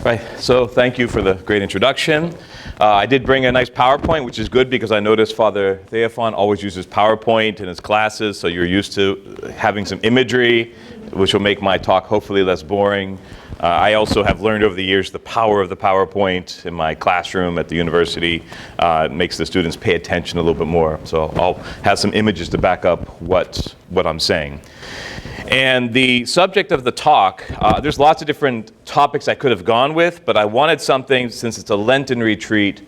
Right, so thank you for the great introduction. I did bring a nice PowerPoint, which is good because I noticed Father Tikhon always uses PowerPoint in his classes, so you're used to having some imagery, which will make my talk hopefully less boring. I also have learned over the years the power of the PowerPoint in my classroom at the university. It makes the students pay attention a little bit more. So I'll have some images to back up what I'm saying. And the subject of the talk, there's lots of different topics I could have gone with, but I wanted something, since it's a Lenten retreat,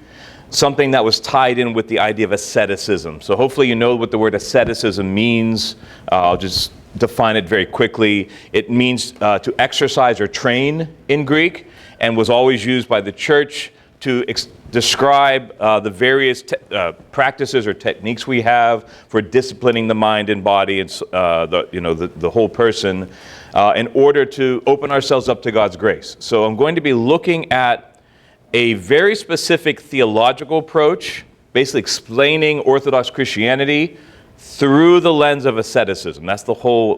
something that was tied in with the idea of asceticism. So hopefully you know what the word asceticism means. I'll just define it very quickly. It means to exercise or train in Greek, and was always used by the church to describe the various practices or techniques we have for disciplining the mind and body and the whole person in order to open ourselves up to God's grace. So I'm going to be looking at a very specific theological approach, basically explaining Orthodox Christianity through the lens of asceticism. That's the whole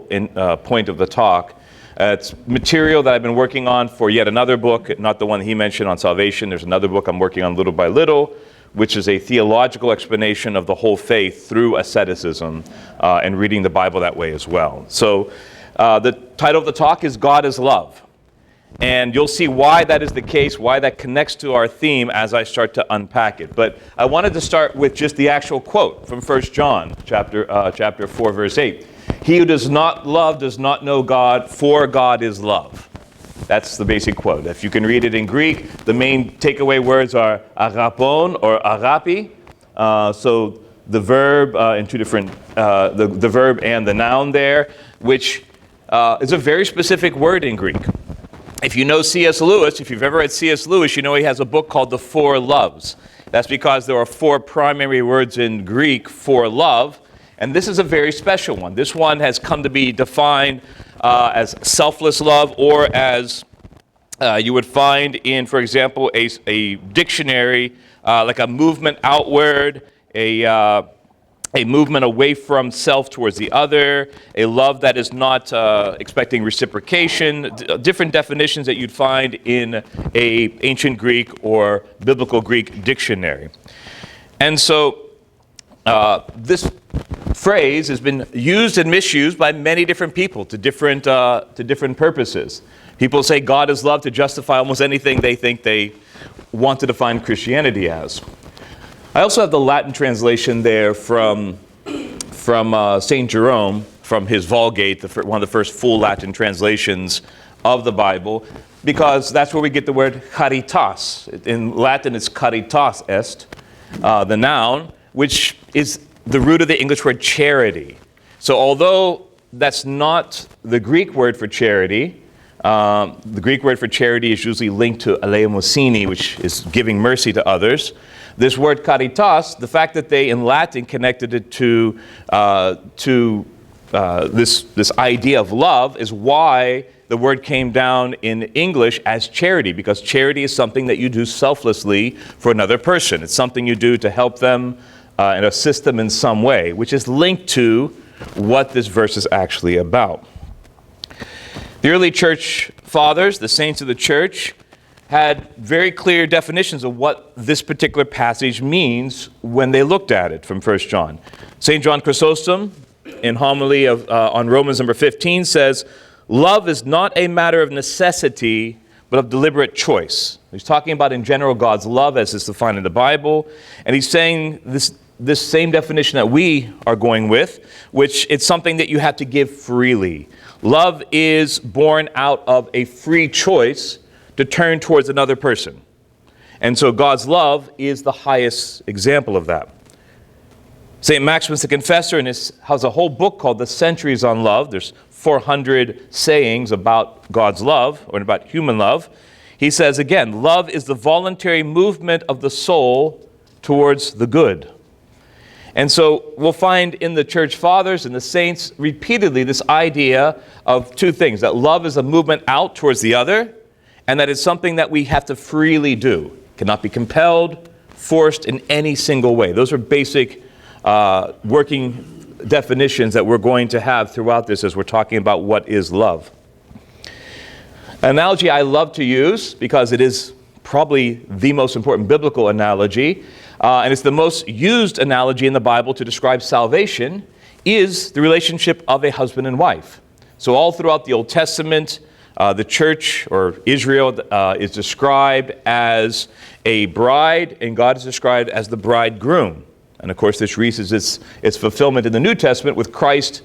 point of the talk. It's material that I've been working on for yet another book, not the one he mentioned on salvation. There's another book I'm working on little by little, which is a theological explanation of the whole faith through asceticism and reading the Bible that way as well. So the title of the talk is God is Love. And you'll see why that is the case, why that connects to our theme as I start to unpack it. But I wanted to start with just the actual quote from 1 John chapter 4, verse 8. He who does not love does not know God, for God is love. That's the basic quote. If you can read it in Greek, the main takeaway words are agapon or agapi. So the verb in two different, the verb and the noun there, which is a very specific word in Greek. If you know C.S. Lewis, if you've ever read C.S. Lewis, you know he has a book called The Four Loves. That's because there are four primary words in Greek for love. And this is a very special one. This one has come to be defined as selfless love, or as you would find in, for example, a dictionary, like a movement outward, a movement away from self towards the other, a love that is not expecting reciprocation, different definitions that you'd find in an ancient Greek or biblical Greek dictionary. And so this phrase has been used and misused by many different people to different purposes. People say God is love to justify almost anything they think they want to define Christianity as. I also have the Latin translation there from St. Jerome, from his Vulgate, one of the first full Latin translations of the Bible, because that's where we get the word caritas. In Latin, it's caritas est, the noun, which is the root of the English word charity. So although that's not the Greek word for charity, the Greek word for charity is usually linked to eleemosini, which is giving mercy to others. This word caritas, the fact that they in Latin connected it to this idea of love, is why the word came down in English as charity, because charity is something that you do selflessly for another person. It's something you do to help them and assist them in some way, which is linked to what this verse is actually about. The early church fathers, the saints of the church, had very clear definitions of what this particular passage means when they looked at it from 1 John. St. John Chrysostom, in homily on Romans number 15, says, "Love is not a matter of necessity, but of deliberate choice." He's talking about, in general, God's love as is defined in the Bible. And he's saying this same definition that we are going with, which it's something that you have to give freely. Love is born out of a free choice to turn towards another person. And so God's love is the highest example of that. St. Maximus the Confessor has a whole book called The Centuries on Love. There's 400 sayings about God's love, or about human love. He says, again, love is the voluntary movement of the soul towards the good. And so we'll find in the church fathers and the saints repeatedly this idea of two things, that love is a movement out towards the other, and that it's something that we have to freely do. It cannot be compelled, forced in any single way. Those are basic working definitions that we're going to have throughout this as we're talking about what is love. An analogy I love to use because it is probably the most important biblical analogy, and it's the most used analogy in the Bible to describe salvation, is the relationship of a husband and wife. So all throughout the Old Testament, the church, or Israel, is described as a bride, and God is described as the bridegroom. And of course, this reaches its fulfillment in the New Testament with Christ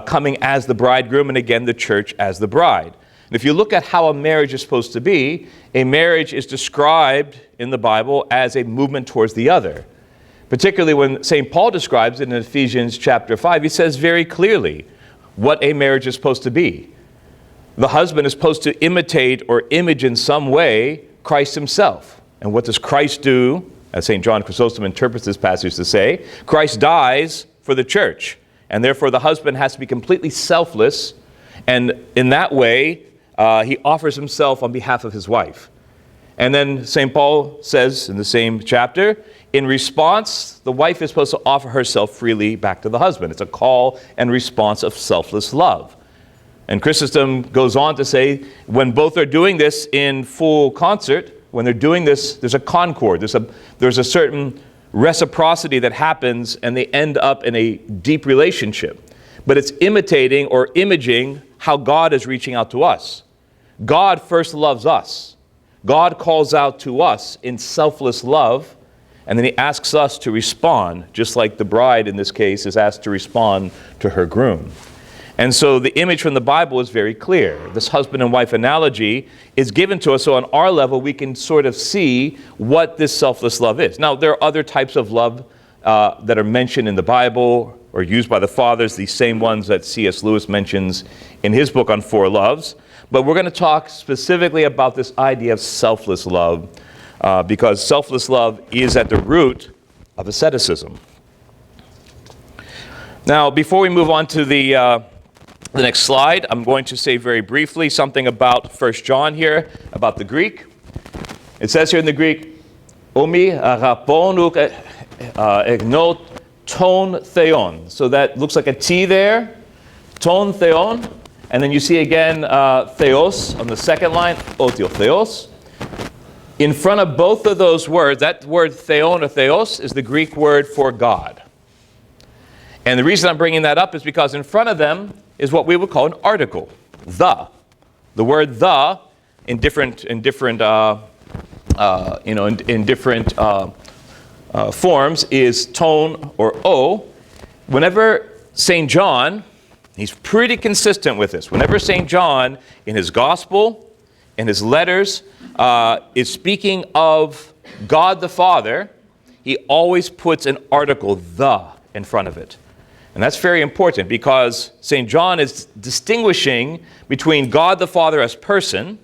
coming as the bridegroom, and again, the church as the bride. And if you look at how a marriage is supposed to be, a marriage is described in the Bible as a movement towards the other. Particularly when St. Paul describes it in Ephesians chapter 5, he says very clearly what a marriage is supposed to be. The husband is supposed to imitate or image in some way Christ himself. And what does Christ do? As St. John Chrysostom interprets this passage to say, Christ dies for the church, and therefore the husband has to be completely selfless, and in that way he offers himself on behalf of his wife. And then St. Paul says in the same chapter, in response, the wife is supposed to offer herself freely back to the husband. It's a call and response of selfless love. And Chrysostom goes on to say, when both are doing this in full concert, when they're doing this, there's a concord, there's a certain reciprocity that happens, and they end up in a deep relationship. But it's imitating or imaging how God is reaching out to us. God first loves us. God calls out to us in selfless love, and then he asks us to respond, just like the bride in this case is asked to respond to her groom. And so the image from the Bible is very clear. This husband and wife analogy is given to us so on our level we can sort of see what this selfless love is. Now, there are other types of love that are mentioned in the Bible or used by the fathers, the same ones that C.S. Lewis mentions in his book on Four Loves. But we're going to talk specifically about this idea of selfless love because selfless love is at the root of asceticism. Now, before we move on to the next slide, I'm going to say very briefly something about 1 John here, about the Greek. It says here in the Greek, omi agapon egnot ton theon. So that looks like a T there, ton theon. And then you see again theos on the second line, otio theos. In front of both of those words, that word theon or theos is the Greek word for God. And the reason I'm bringing that up is because in front of them is what we would call an article, the. The word the in different forms is tone or o. Whenever St. John, he's pretty consistent with this. Whenever St. John in his gospel, in his letters, is speaking of God the Father, he always puts an article, the, in front of it. And that's very important because St. John is distinguishing between God the Father as person,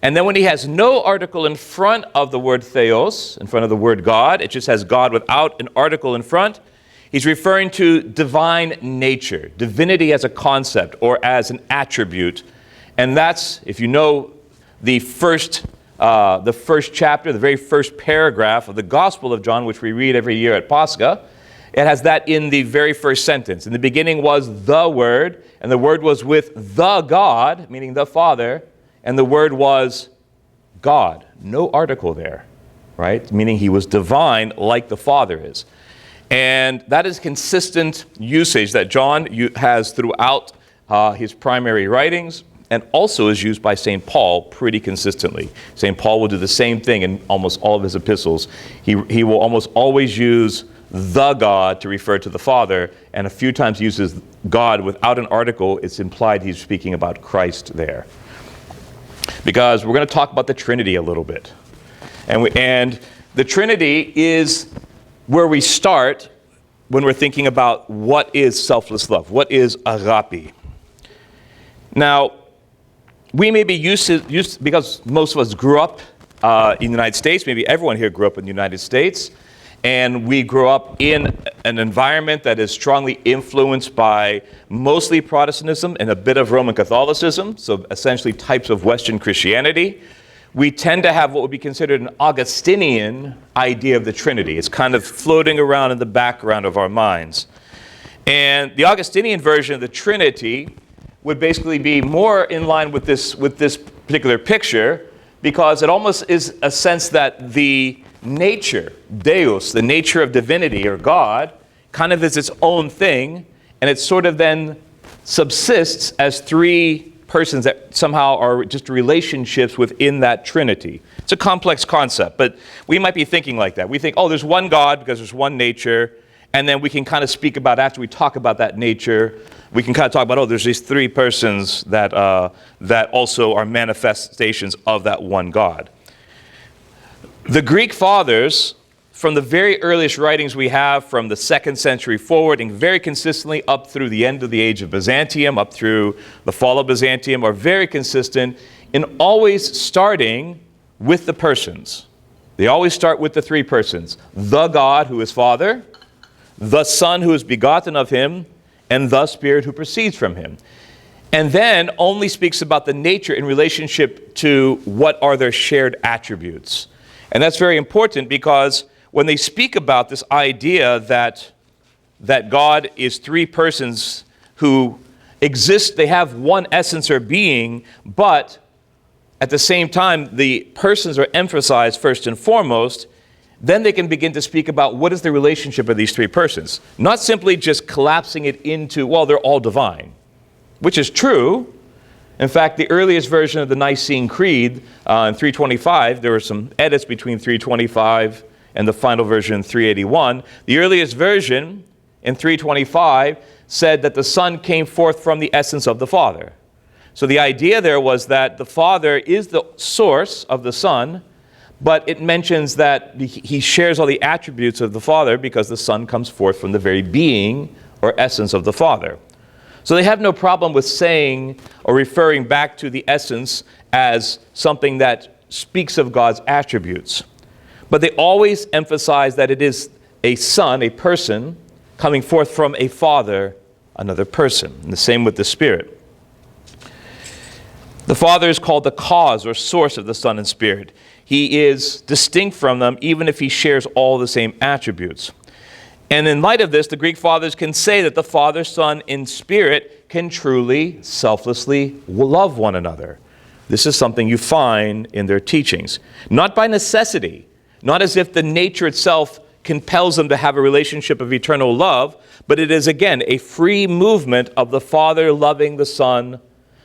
and then when he has no article in front of the word theos, in front of the word God, it just has God without an article in front, he's referring to divine nature, divinity as a concept or as an attribute. And that's, if you know the first chapter, the very first paragraph of the Gospel of John, which we read every year at Pascha, it has that in the very first sentence. In the beginning was the Word, and the Word was with the God, meaning the Father, and the Word was God. No article there, right? Meaning he was divine like the Father is. And that is consistent usage that John has throughout his primary writings, and also is used by St. Paul pretty consistently. St. Paul will do the same thing in almost all of his epistles. He will almost always use the God to refer to the Father, and a few times uses God without an article. It's implied he's speaking about Christ there. Because we're going to talk about the Trinity a little bit. And the Trinity is where we start when we're thinking about what is selfless love, what is agape. Now, we may be used to, because most of us grew up in the United States, maybe everyone here grew up in the United States, and we grew up in an environment that is strongly influenced by mostly Protestantism and a bit of Roman Catholicism, so essentially types of Western Christianity. We tend to have what would be considered an Augustinian idea of the Trinity. It's kind of floating around in the background of our minds. And the Augustinian version of the Trinity would basically be more in line with this particular picture, because it almost is a sense that the nature, Deus, the nature of divinity or God, kind of is its own thing, and it sort of then subsists as three persons that somehow are just relationships within that Trinity. It's a complex concept, but we might be thinking like that. We think, oh, there's one God because there's one nature, and then we can kind of speak about, after we talk about that nature, we can kind of talk about, oh, there's these three persons that also are manifestations of that one God. The Greek fathers, from the very earliest writings we have from the 2nd century forward, and very consistently up through the end of the age of Byzantium, up through the fall of Byzantium, are very consistent in always starting with the persons. They always start with the three persons: the God who is Father, the Son who is begotten of him, and the Spirit who proceeds from him. And then only speaks about the nature in relationship to what are their shared attributes. And that's very important, because when they speak about this idea that God is three persons who exist, they have one essence or being, but at the same time the persons are emphasized first and foremost, then they can begin to speak about what is the relationship of these three persons. Not simply just collapsing it into, well, they're all divine, which is true. In fact, the earliest version of the Nicene Creed in 325, there were some edits between 325 and the final version in 381. The earliest version in 325 said that the Son came forth from the essence of the Father. So the idea there was that the Father is the source of the Son, but it mentions that he shares all the attributes of the Father because the Son comes forth from the very being or essence of the Father. So they have no problem with saying or referring back to the essence as something that speaks of God's attributes. But they always emphasize that it is a Son, a person, coming forth from a Father, another person. And the same with the Spirit. The Father is called the cause or source of the Son and Spirit. He is distinct from them, even if he shares all the same attributes. And in light of this, the Greek fathers can say that the Father, Son, and Spirit can truly, selflessly love one another. This is something you find in their teachings. Not by necessity, not as if the nature itself compels them to have a relationship of eternal love, but it is, again, a free movement of the Father loving the Son,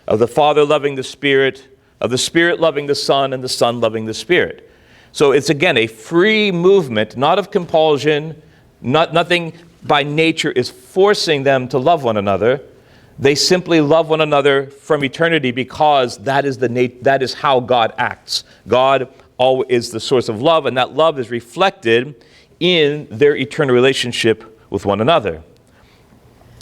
of the Father loving the Spirit, of the Spirit loving the Son, and the Son loving the Spirit. So it's, again, a free movement, not of compulsion. Nothing by nature is forcing them to love one another. They simply love one another from eternity because that is how God acts. God is the source of love, and that love is reflected in their eternal relationship with one another.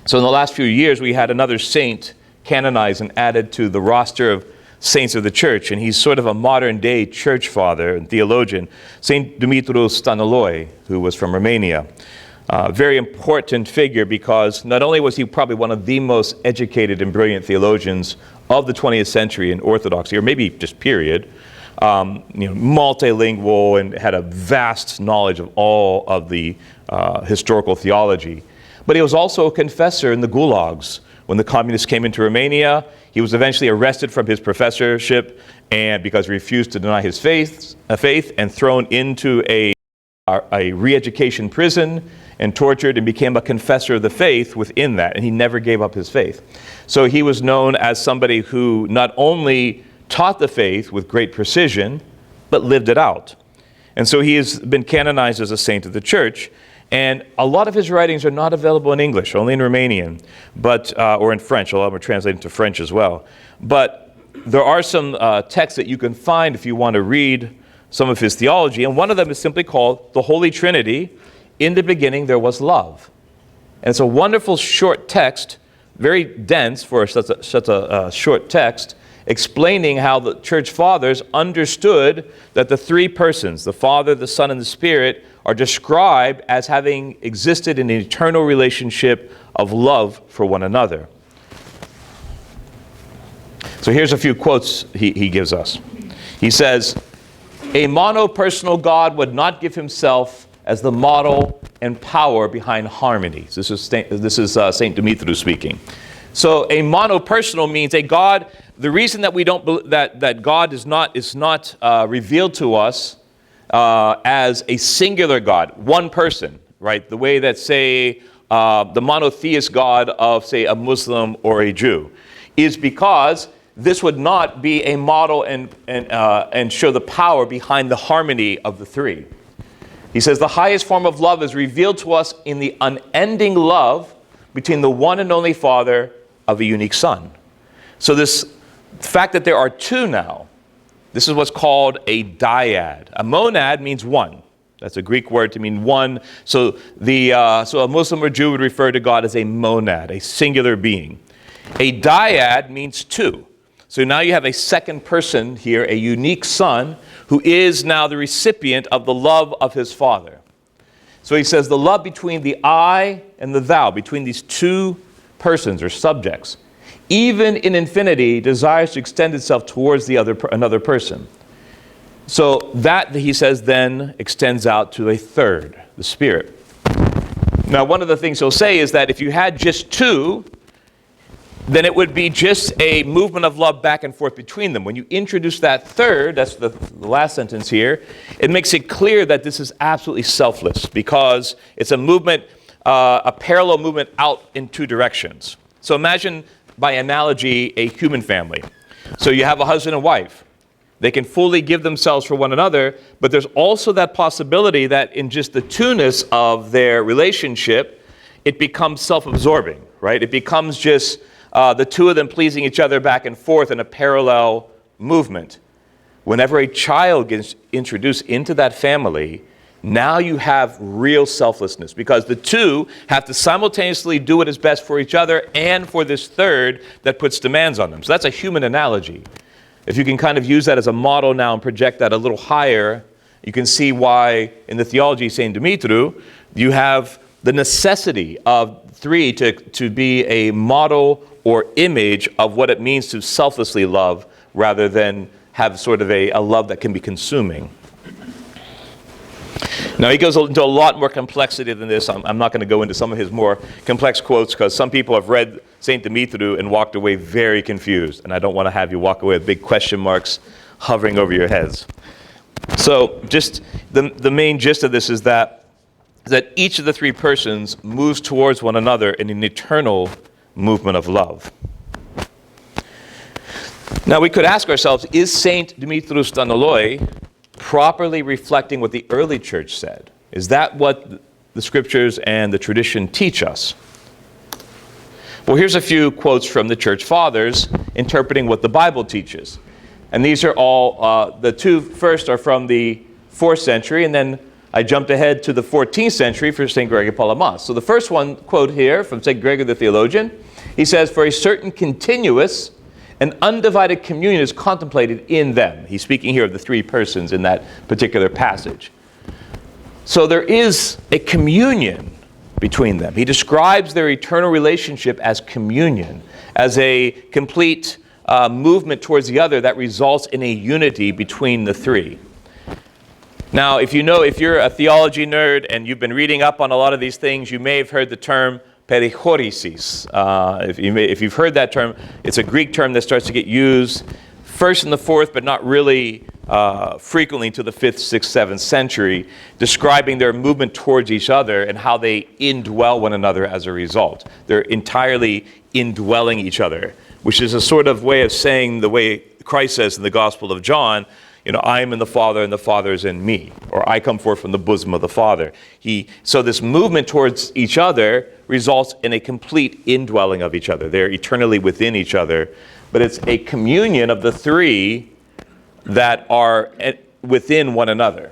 So in the last few years, we had another saint canonized and added to the roster of saints of the church, and he's sort of a modern-day church father and theologian, Saint Dumitru Stăniloae, who was from Romania. Very important figure, because not only was he probably one of the most educated and brilliant theologians of the 20th century in Orthodoxy, or maybe just period, multilingual and had a vast knowledge of all of the historical theology, but he was also a confessor in the gulags. When the communists came into Romania, he was eventually arrested from his professorship, and because he refused to deny his faith, and thrown into a re-education prison and tortured, and became a confessor of the faith within that, and he never gave up his faith. So he was known as somebody who not only taught the faith with great precision, but lived it out. And so he has been canonized as a saint of the church. And a lot of his writings are not available in English, only in Romanian, or in French. A lot of them are translated into French as well. But there are some texts that you can find if you want to read some of his theology. And one of them is simply called The Holy Trinity. In the beginning there was love. And it's a wonderful short text, very dense for such a short text, explaining how the church fathers understood that the three persons, the Father, the Son, and the Spirit, are described as having existed in an eternal relationship of love for one another. So here's a few quotes he gives us. He says, "A monopersonal God would not give himself as the model and power behind harmony." This is St. Dumitru speaking. So a monopersonal means a God. The reason that we don't that God is not revealed to us as a singular God, one person, right? The way that, say, the monotheist God of, say, a Muslim or a Jew, is because this would not be a model and show the power behind the harmony of the three. He says the highest form of love is revealed to us in the unending love between the one and only Father of a unique Son. So this fact that there are two now, this is what's called a dyad. A monad means one. That's a Greek word to mean one. So a Muslim or Jew would refer to God as a monad, a singular being. A dyad means two. So now you have a second person here, a unique Son, who is now the recipient of the love of his Father. So he says the love between the I and the thou, between these two persons or subjects, even in infinity, desires to extend itself towards another person. So that, he says, then extends out to a third, the Spirit. Now, one of the things he'll say is that if you had just two, then it would be just a movement of love back and forth between them. When you introduce that third, that's the last sentence here, it makes it clear that this is absolutely selfless, because it's a movement, a parallel movement out in two directions. So imagine, by analogy, a human family. So you have a husband and wife. They can fully give themselves for one another, but there's also that possibility that in just the two-ness of their relationship, it becomes self-absorbing, right? It becomes just the two of them pleasing each other back and forth in a parallel movement. Whenever a child gets introduced into that family, now you have real selflessness, because the two have to simultaneously do what is best for each other and for this third that puts demands on them. So that's a human analogy. If you can kind of use that as a model now and project that a little higher, you can see why in the Theology of St. Dumitru, you have the necessity of three to be a model or image of what it means to selflessly love, rather than have sort of a love that can be consuming. Now, he goes into a lot more complexity than this. I'm not going to go into some of his more complex quotes, because some people have read St. Dumitru and walked away very confused, and I don't want to have you walk away with big question marks hovering over your heads. So just the main gist of this is that each of the three persons moves towards one another in an eternal movement of love. Now, we could ask ourselves, is St. Dumitru Stanoloi properly reflecting what the early church said? Is that what the scriptures and the tradition teach us? Well, here's a few quotes from the church fathers interpreting what the Bible teaches. And these are all, the two first are from the 4th century, and then I jumped ahead to the 14th century for St. Gregory Palamas. So the first one, quote here from St. Gregory the Theologian, he says, "For a certain continuous and undivided communion is contemplated in them." He's speaking here of the three persons in that particular passage. So there is a communion between them. He describes their eternal relationship as communion, as a complete movement towards the other that results in a unity between the three. Now, if you're a theology nerd and you've been reading up on a lot of these things, you may have heard the term perichoresis. If you've heard that term, it's a Greek term that starts to get used first in the 4th, but not really frequently to the 5th, 6th, 7th century, describing their movement towards each other and how they indwell one another as a result. They're entirely indwelling each other, which is a sort of way of saying the way Christ says in the Gospel of John, I am in the Father and the Father is in me, or I come forth from the bosom of the Father. So this movement towards each other results in a complete indwelling of each other. They're eternally within each other, but it's a communion of the three that are within one another.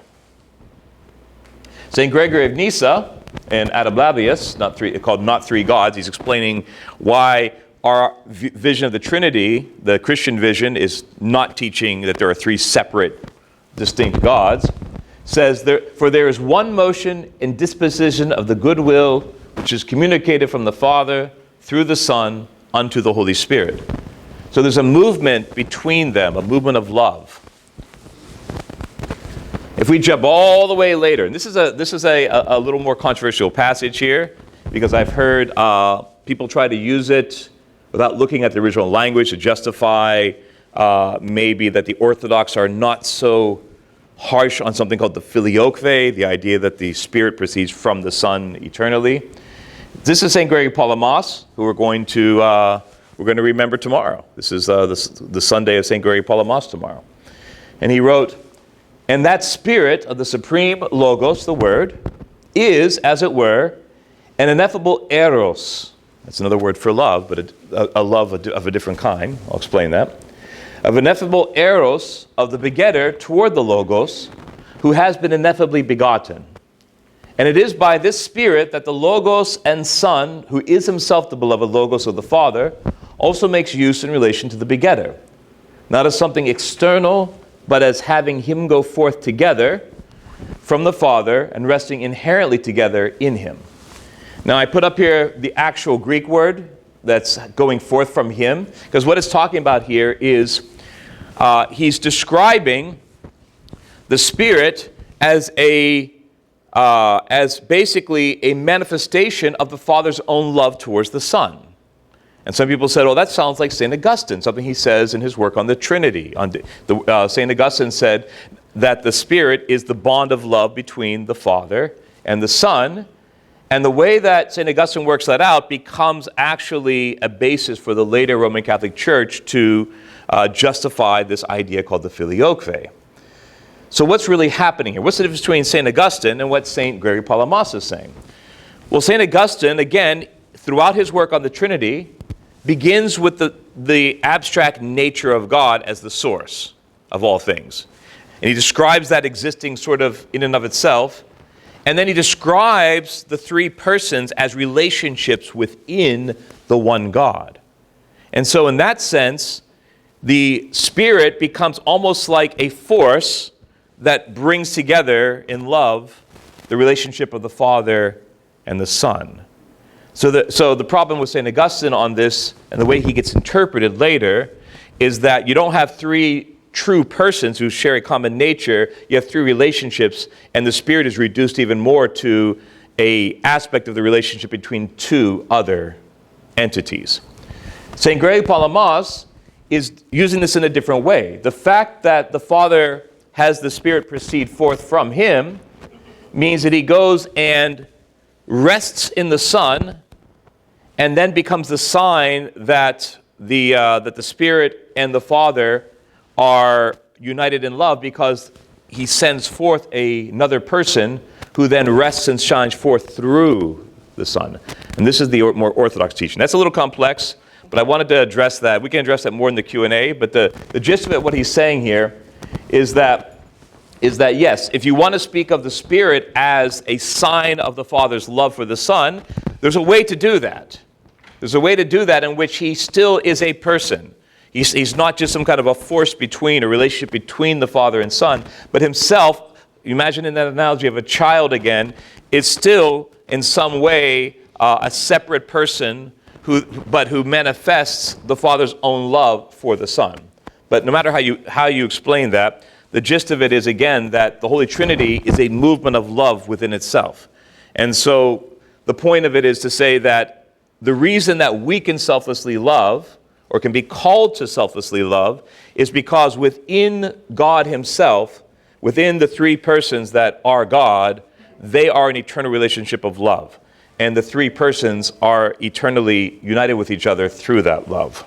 St. Gregory of Nyssa and Adablabius, called Not Three Gods, he's explaining why our vision of the Trinity, the Christian vision, is not teaching that there are three separate, distinct gods. Says, "For there is one motion and disposition of the goodwill which is communicated from the Father through the Son unto the Holy Spirit." So there's a movement between them, a movement of love. If we jump all the way later, and this is a little more controversial passage here, because I've heard people try to use it without looking at the original language to justify maybe that the Orthodox are not so harsh on something called the filioque, the idea that the Spirit proceeds from the Son eternally. This is St. Gregory Palamas, who we're going to remember tomorrow. This is the Sunday of St. Gregory Palamas tomorrow. And he wrote, "And that Spirit of the Supreme Logos, the Word, is, as it were, an ineffable eros." That's another word for love, but a love of a different kind. I'll explain that. Of ineffable eros of the begetter toward the Logos, who has been ineffably begotten. And it is by this Spirit that the Logos and Son, who is himself the beloved Logos of the Father, also makes use in relation to the begetter, not as something external, but as having him go forth together from the Father and resting inherently together in him. Now I put up here the actual Greek word that's going forth from him, because what it's talking about here is he's describing the Spirit as basically a manifestation of the Father's own love towards the Son. And some people said, oh, that sounds like St. Augustine, something he says in his work on the Trinity. St. Augustine said that the Spirit is the bond of love between the Father and the Son. And the way that St. Augustine works that out becomes actually a basis for the later Roman Catholic Church to justify this idea called the filioque. So what's really happening here? What's the difference between St. Augustine and what St. Gregory Palamas is saying? Well, St. Augustine, again, throughout his work on the Trinity, begins with the abstract nature of God as the source of all things. And he describes that existing sort of in and of itself. And then he describes the three persons as relationships within the one God. And so in that sense, the Spirit becomes almost like a force that brings together in love the relationship of the Father and the Son. So the problem with St. Augustine on this, and the way he gets interpreted later, is that you don't have three true persons who share a common nature. You have three relationships, and the Spirit is reduced even more to an aspect of the relationship between two other entities. St. Gregory Palamas is using this in a different way. The fact that the Father has the Spirit proceed forth from him means that he goes and rests in the Son, and then becomes the sign that the Spirit and the Father are united in love, because he sends forth another person who then rests and shines forth through the Son. And this is the more Orthodox teaching. That's a little complex, but I wanted to address that. We can address that more in the Q&A, but the gist of it, what he's saying here, is that yes, if you want to speak of the Spirit as a sign of the Father's love for the Son, there's a way to do that. There's a way to do that in which he still is a person. He's not just some kind of a force between, a relationship between the Father and Son, but himself, imagine in that analogy of a child again, is still in some way a separate person who manifests the Father's own love for the Son. But no matter how you explain that, the gist of it is, again, that the Holy Trinity is a movement of love within itself. And so the point of it is to say that the reason that we can selflessly love, or can be called to selflessly love, is because within God himself, within the three persons that are God, they are an eternal relationship of love. And the three persons are eternally united with each other through that love.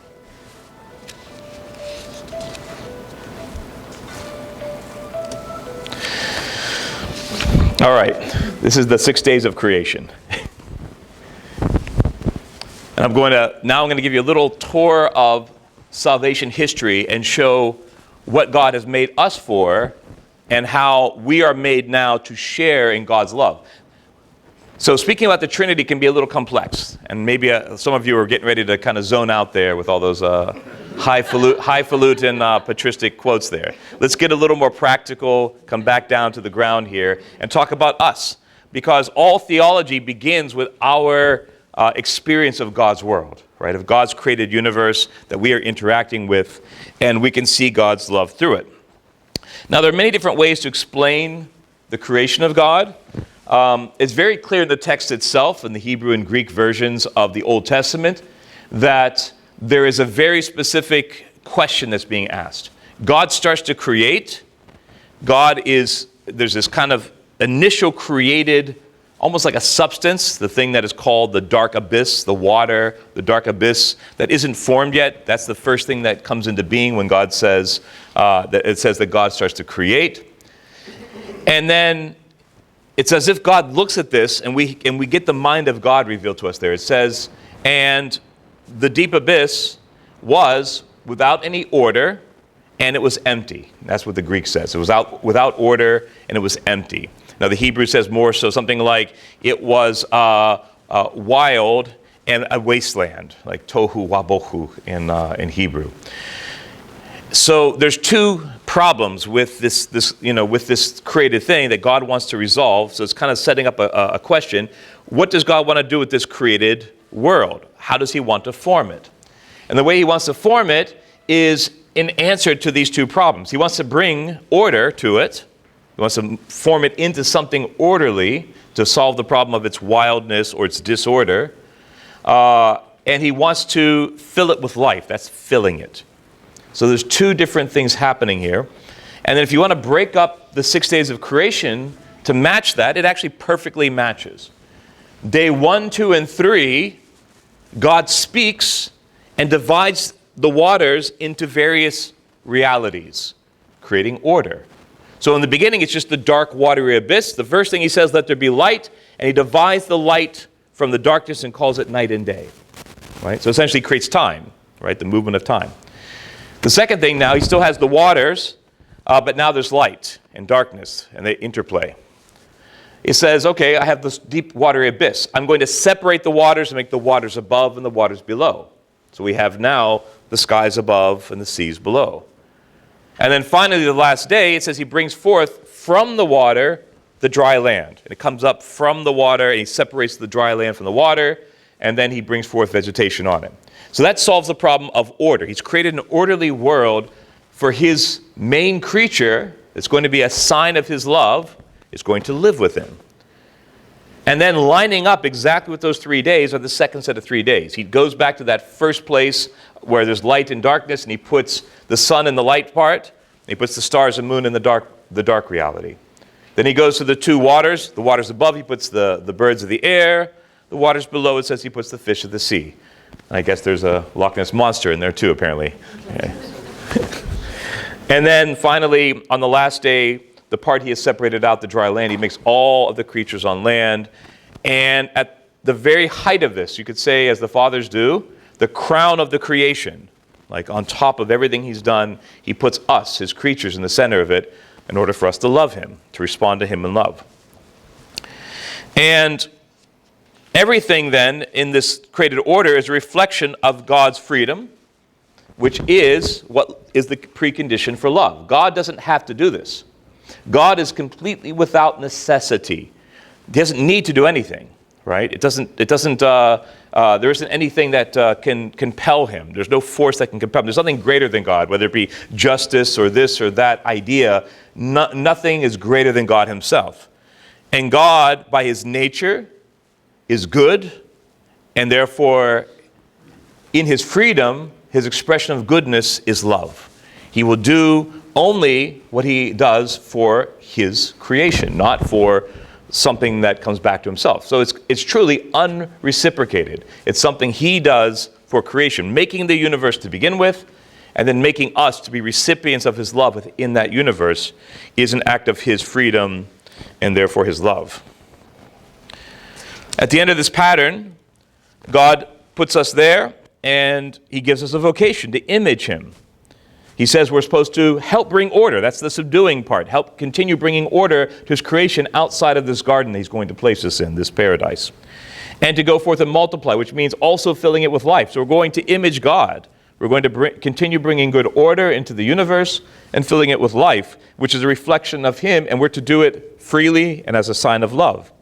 All right, this is the 6 days of creation. And I'm going to give you a little tour of salvation history and show what God has made us for and how we are made now to share in God's love. So speaking about the Trinity can be a little complex, and maybe some of you are getting ready to kind of zone out there with all those highfalutin patristic quotes there. Let's get a little more practical, come back down to the ground here, and talk about us, because all theology begins with our experience of God's world, right? Of God's created universe that we are interacting with, and we can see God's love through it. Now, there are many different ways to explain the creation of God. It's very clear in the text itself, in the Hebrew and Greek versions of the Old Testament, that there is a very specific question that's being asked. God starts to create. There's this kind of initial created, almost like a substance, the thing that is called the dark abyss, the water, the dark abyss that isn't formed yet. That's the first thing that comes into being when God says, that God starts to create. And then it's as if God looks at this, and we get the mind of God revealed to us there. It says, and the deep abyss was without any order, and it was empty. That's what the Greek says. It was without order, and it was empty. Now, the Hebrew says more so something like it was wild and a wasteland, like tohu wabohu in Hebrew. So there's two problems with this created thing that God wants to resolve. So it's kind of setting up a question. What does God want to do with this created world? How does he want to form it? And the way he wants to form it is in answer to these two problems. He wants to bring order to it. He wants to form it into something orderly to solve the problem of its wildness or its disorder. And he wants to fill it with life. That's filling it. So there's two different things happening here. And then if you want to break up the 6 days of creation to match that, it actually perfectly matches. Day 1, 2, and 3, God speaks and divides the waters into various realities, creating order. So in the beginning, it's just the dark, watery abyss. The first thing he says, let there be light, and he divides the light from the darkness and calls it night and day. Right? So essentially creates time, right? The movement of time. The second thing now, he still has the waters, but now there's light and darkness, and they interplay. He says, okay, I have this deep watery abyss. I'm going to separate the waters and make the waters above and the waters below. So we have now the skies above and the seas below. And then finally, the last day, it says he brings forth from the water the dry land. And it comes up from the water, and he separates the dry land from the water, and then he brings forth vegetation on it. So that solves the problem of order. He's created an orderly world for his main creature that's going to be a sign of his love, is going to live with him. And then lining up exactly with those 3 days are the second set of 3 days. He goes back to that first place where there's light and darkness, and he puts the sun in the light part, and he puts the stars and moon in the dark reality. Then he goes to the two waters. The waters above, he puts the birds of the air. The waters below, it says he puts the fish of the sea. I guess there's a Loch Ness monster in there too, apparently. Okay. And then finally, on the last day, the part he has separated out, the dry land, he makes all of the creatures on land. And at the very height of this, you could say, as the fathers do, the crown of the creation, like on top of everything he's done, he puts us, his creatures, in the center of it in order for us to love him, to respond to him in love. And everything then in this created order is a reflection of God's freedom, which is what is the precondition for love. God doesn't have to do this. God is completely without necessity. He doesn't need to do anything, right? There isn't anything that can compel him. There's no force that can compel him. There's nothing greater than God, whether it be justice or this or that idea. Nothing is greater than God himself. And God, by his nature, is good, and therefore, in his freedom, his expression of goodness is love. He will do only what he does for his creation, not for something that comes back to himself. So it's truly unreciprocated. It's something he does for creation, making the universe to begin with, and then making us to be recipients of his love within that universe is an act of his freedom and therefore his love. At the end of this pattern, God puts us there, and he gives us a vocation to image him. He says we're supposed to help bring order. That's the subduing part. Help continue bringing order to his creation outside of this garden that he's going to place us in, this paradise. And to go forth and multiply, which means also filling it with life. So we're going to image God. We're going to continue bringing good order into the universe and filling it with life, which is a reflection of him, and we're to do it freely and as a sign of love.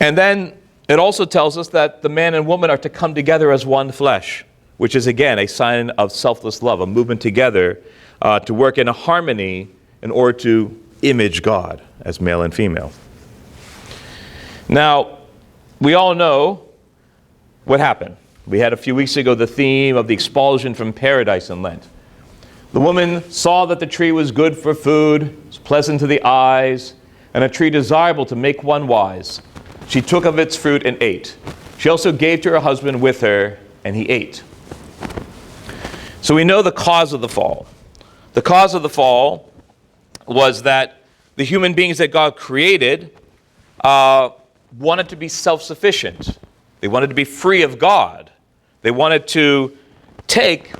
And then it also tells us that the man and woman are to come together as one flesh, which is, again, a sign of selfless love, a movement together to work in a harmony in order to image God as male and female. Now, we all know what happened. We had a few weeks ago the theme of the expulsion from paradise in Lent. The woman saw that the tree was good for food, it was pleasant to the eyes, and a tree desirable to make one wise. She took of its fruit and ate. She also gave to her husband with her, and he ate. So we know the cause of the fall. The cause of the fall was that the human beings that God created wanted to be self-sufficient. They wanted to be free of God. They wanted to take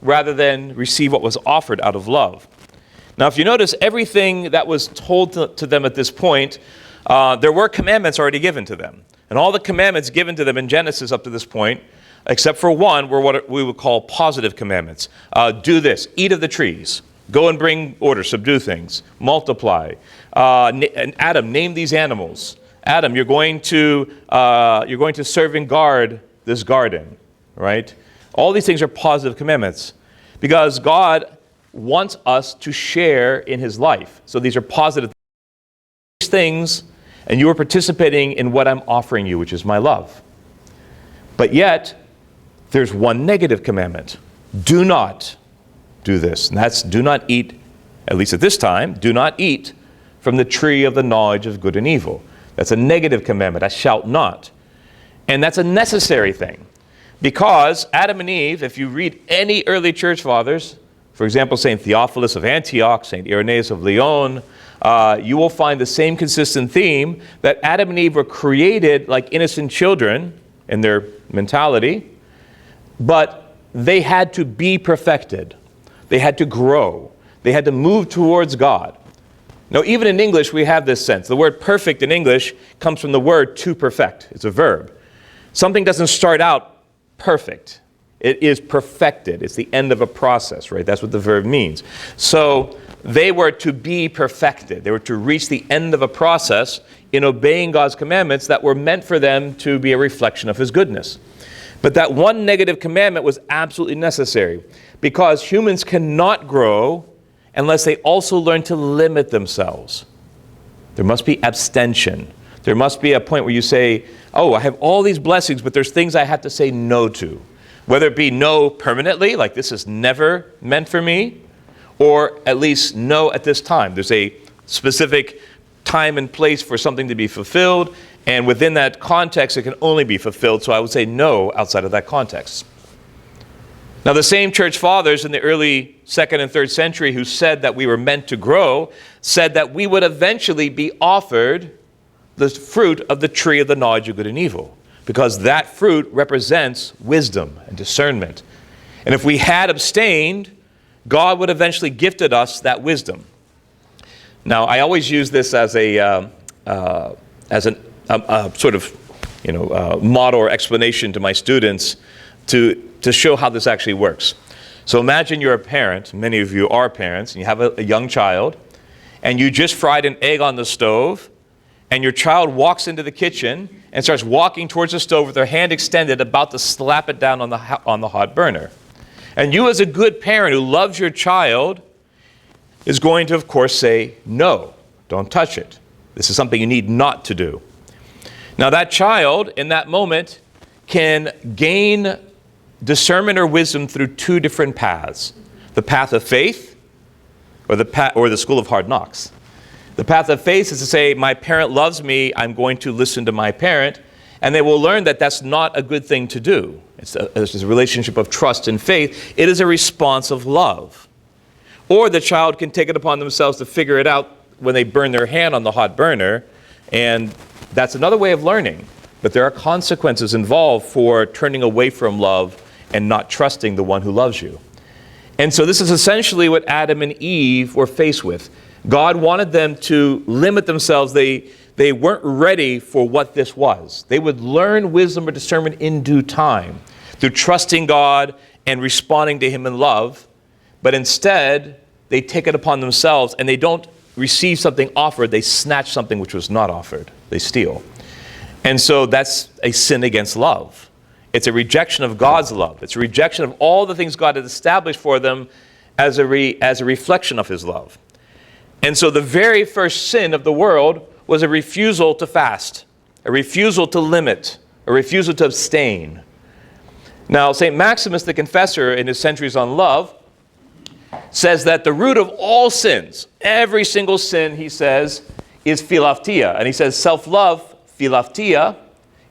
rather than receive what was offered out of love. Now, if you notice, everything that was told to them at this point, there were commandments already given to them. And all the commandments given to them in Genesis up to this point, except for one, were what we would call positive commandments. Do this, eat of the trees, go and bring order, subdue things, multiply. And Adam, name these animals. Adam, you're going to serve and guard this garden, right? All these things are positive commandments because God wants us to share in his life. So these are positive things, and you are participating in what I'm offering you, which is my love. But yet, there's one negative commandment. Do not do this. And that's do not eat, at least at this time, do not eat from the tree of the knowledge of good and evil. That's a negative commandment. I shalt not. And that's a necessary thing. Because Adam and Eve, if you read any early church fathers, for example, St. Theophilus of Antioch, St. Irenaeus of Lyon, you will find the same consistent theme that Adam and Eve were created like innocent children in their mentality, but they had to be perfected. They had to grow. They had to move towards God. Now, even in English, we have this sense. The word perfect in English comes from the word to perfect. It's a verb. Something doesn't start out perfect. It is perfected. It's the end of a process, right? That's what the verb means. So they were to be perfected. They were to reach the end of a process in obeying God's commandments that were meant for them to be a reflection of his goodness. But that one negative commandment was absolutely necessary because humans cannot grow unless they also learn to limit themselves. There must be abstention. There must be a point where you say, oh, I have all these blessings, but there's things I have to say no to. Whether it be no permanently, like this is never meant for me, or at least no at this time. There's a specific time and place for something to be fulfilled, and within that context, it can only be fulfilled, so I would say no outside of that context. Now, the same church fathers in the early 2nd and 3rd century who said that we were meant to grow, said that we would eventually be offered the fruit of the tree of the knowledge of good and evil, because that fruit represents wisdom and discernment. And if we had abstained, God would eventually gifted us that wisdom. Now, I always use this as a sort of model or explanation to my students to show how this actually works. So imagine you're a parent, many of you are parents, and you have a young child, and you just fried an egg on the stove, and your child walks into the kitchen and starts walking towards the stove with their hand extended, about to slap it down on the hot burner. And you, as a good parent who loves your child, is going to, of course, say, no, don't touch it. This is something you need not to do. Now, that child, in that moment, can gain discernment or wisdom through two different paths. The path of faith or the school of hard knocks. The path of faith is to say, my parent loves me, I'm going to listen to my parent, and they will learn that that's not a good thing to do. It's a relationship of trust and faith. It is a response of love. Or the child can take it upon themselves to figure it out when they burn their hand on the hot burner, and that's another way of learning. But there are consequences involved for turning away from love and not trusting the one who loves you. And so this is essentially what Adam and Eve were faced with. God wanted them to limit themselves. They weren't ready for what this was. They would learn wisdom or discernment in due time through trusting God and responding to him in love. But instead, they take it upon themselves and they don't receive something offered. They snatch something which was not offered. They steal. And so that's a sin against love. It's a rejection of God's love. It's a rejection of all the things God had established for them as a reflection of his love. And so the very first sin of the world was a refusal to fast, a refusal to limit, a refusal to abstain. Now, St. Maximus the Confessor, in his Centuries on Love, says that the root of all sins, every single sin, he says, is philautia. And he says self-love, philautia,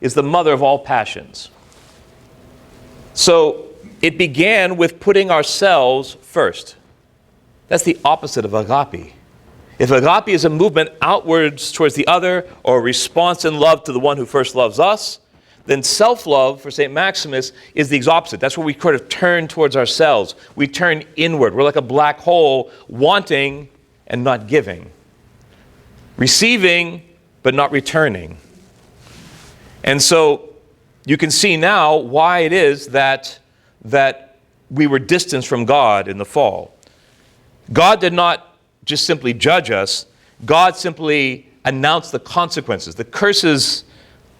is the mother of all passions. So it began with putting ourselves first. That's the opposite of agape. If agape is a movement outwards towards the other, or a response in love to the one who first loves us, then self-love for St. Maximus is the opposite. That's where we kind of turn towards ourselves. We turn inward. We're like a black hole, wanting and not giving. Receiving, but not returning. And so you can see now why it is that we were distanced from God in the fall. God did not just simply judge us. God simply announced the consequences. The curses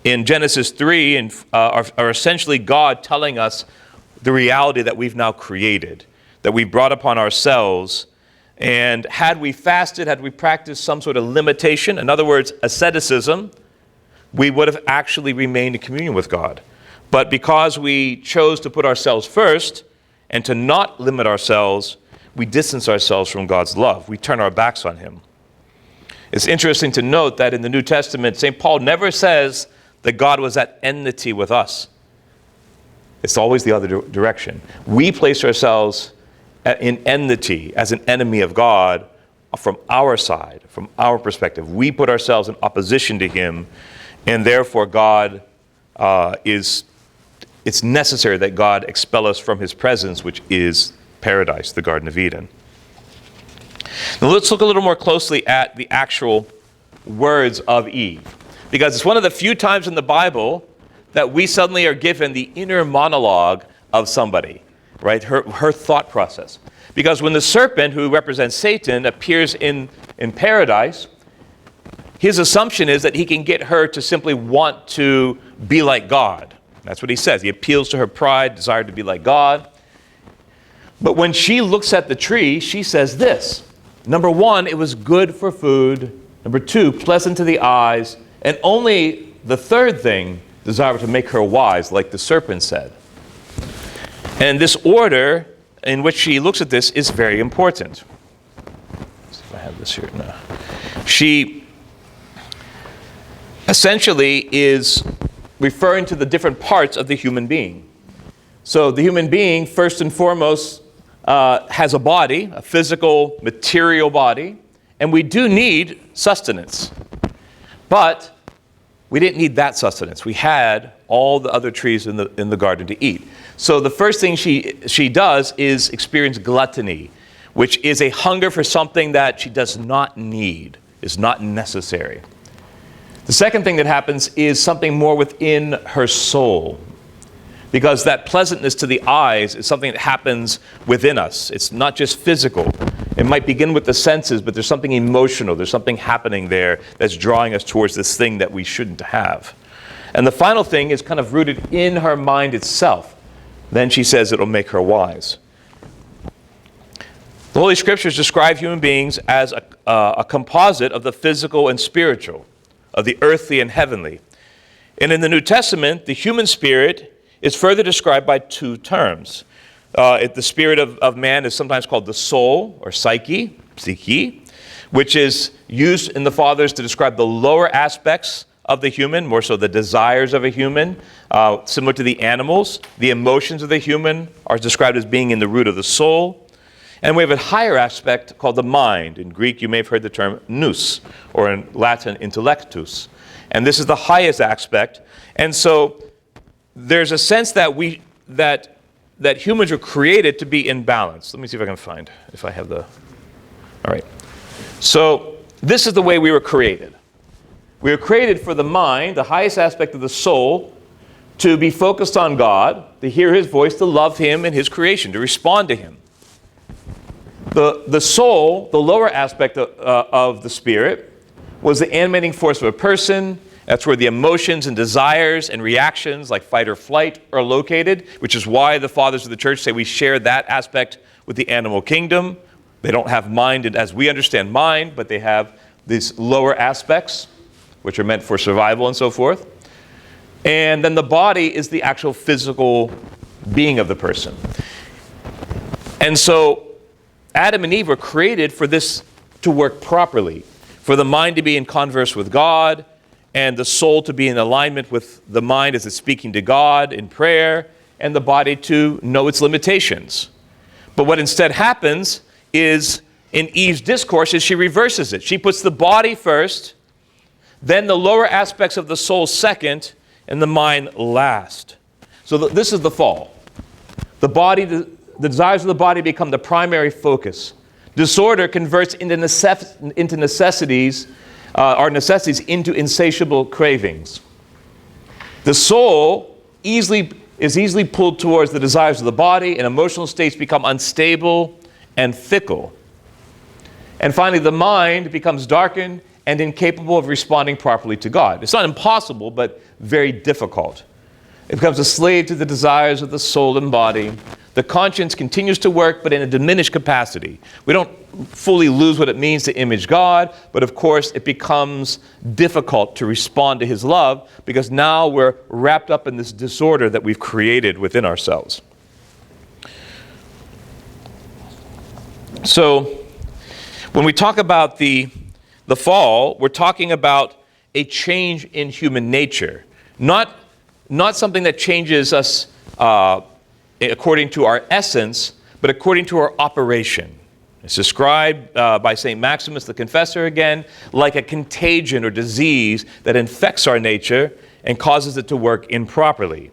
in Genesis 3 are essentially God telling us the reality that we've now created, that we brought upon ourselves. And had we fasted, had we practiced some sort of limitation, in other words, asceticism, we would have actually remained in communion with God. But because we chose to put ourselves first and to not limit ourselves, we distance ourselves from God's love. We turn our backs on him. It's interesting to note that in the New Testament, St. Paul never says that God was at enmity with us. It's always the other direction. We place ourselves in enmity as an enemy of God from our side, from our perspective. We put ourselves in opposition to him, and therefore it's necessary that God expel us from his presence, which is paradise, the Garden of Eden. Now let's look a little more closely at the actual words of Eve, because it's one of the few times in the Bible that we suddenly are given the inner monologue of somebody, right? Her thought process. Because when the serpent, who represents Satan, appears in paradise, his assumption is that he can get her to simply want to be like God. That's what he says. He appeals to her pride, desire to be like God. But when she looks at the tree, she says this. Number one, it was good for food. Number two, pleasant to the eyes. And only the third thing, desire to make her wise, like the serpent said. And this order in which she looks at this is very important. Let's see if I have this here. No. She essentially is referring to the different parts of the human being. So the human being, first and foremost, has a body, a physical, material body, and we do need sustenance. But we didn't need that sustenance. We had all the other trees in the garden to eat. So the first thing she does is experience gluttony, which is a hunger for something that she does not need, is not necessary. The second thing that happens is something more within her soul, because that pleasantness to the eyes is something that happens within us. It's not just physical. It might begin with the senses, but there's something emotional. There's something happening there that's drawing us towards this thing that we shouldn't have. And the final thing is kind of rooted in her mind itself. Then she says it'll make her wise. The Holy Scriptures describe human beings as a composite of the physical and spiritual, of the earthly and heavenly. And in the New Testament, the human spirit is further described by two terms. The spirit of man is sometimes called the soul, or psyche, which is used in the Fathers to describe the lower aspects of the human, more so the desires of a human, similar to the animals. The emotions of the human are described as being in the root of the soul. And we have a higher aspect called the mind. In Greek, you may have heard the term nous, or in Latin, intellectus. And this is the highest aspect. And so there's a sense that that humans are created to be in balance. Let me see if I can find, if I have the... All right. So this is the way we were created. We were created for the mind, the highest aspect of the soul, to be focused on God, to hear his voice, to love him and his creation, to respond to him. The soul, the lower aspect of the spirit, was the animating force of a person. That's where the emotions and desires and reactions like fight or flight are located, which is why the fathers of the church say we share that aspect with the animal kingdom. They don't have mind as we understand mind, but they have these lower aspects, which are meant for survival and so forth. And then the body is the actual physical being of the person. And so Adam and Eve were created for this to work properly, for the mind to be in converse with God, and the soul to be in alignment with the mind as it's speaking to God in prayer, and the body to know its limitations. But what instead happens is, in Eve's discourse, is she reverses it. She puts the body first, then the lower aspects of the soul second, and the mind last. So this is the fall. The desires of the body become the primary focus. Disorder converts into necessities into insatiable cravings. The soul is easily pulled towards the desires of the body, and emotional states become unstable and fickle. And finally, the mind becomes darkened and incapable of responding properly to God. It's not impossible, but very difficult. It becomes a slave to the desires of the soul and body. The conscience continues to work, but in a diminished capacity. We don't fully lose what it means to image God, but of course it becomes difficult to respond to his love because now we're wrapped up in this disorder that we've created within ourselves. So when we talk about the fall, we're talking about a change in human nature, not something that changes us according to our essence, but according to our operation. It's described by St. Maximus the Confessor again, like a contagion or disease that infects our nature and causes it to work improperly.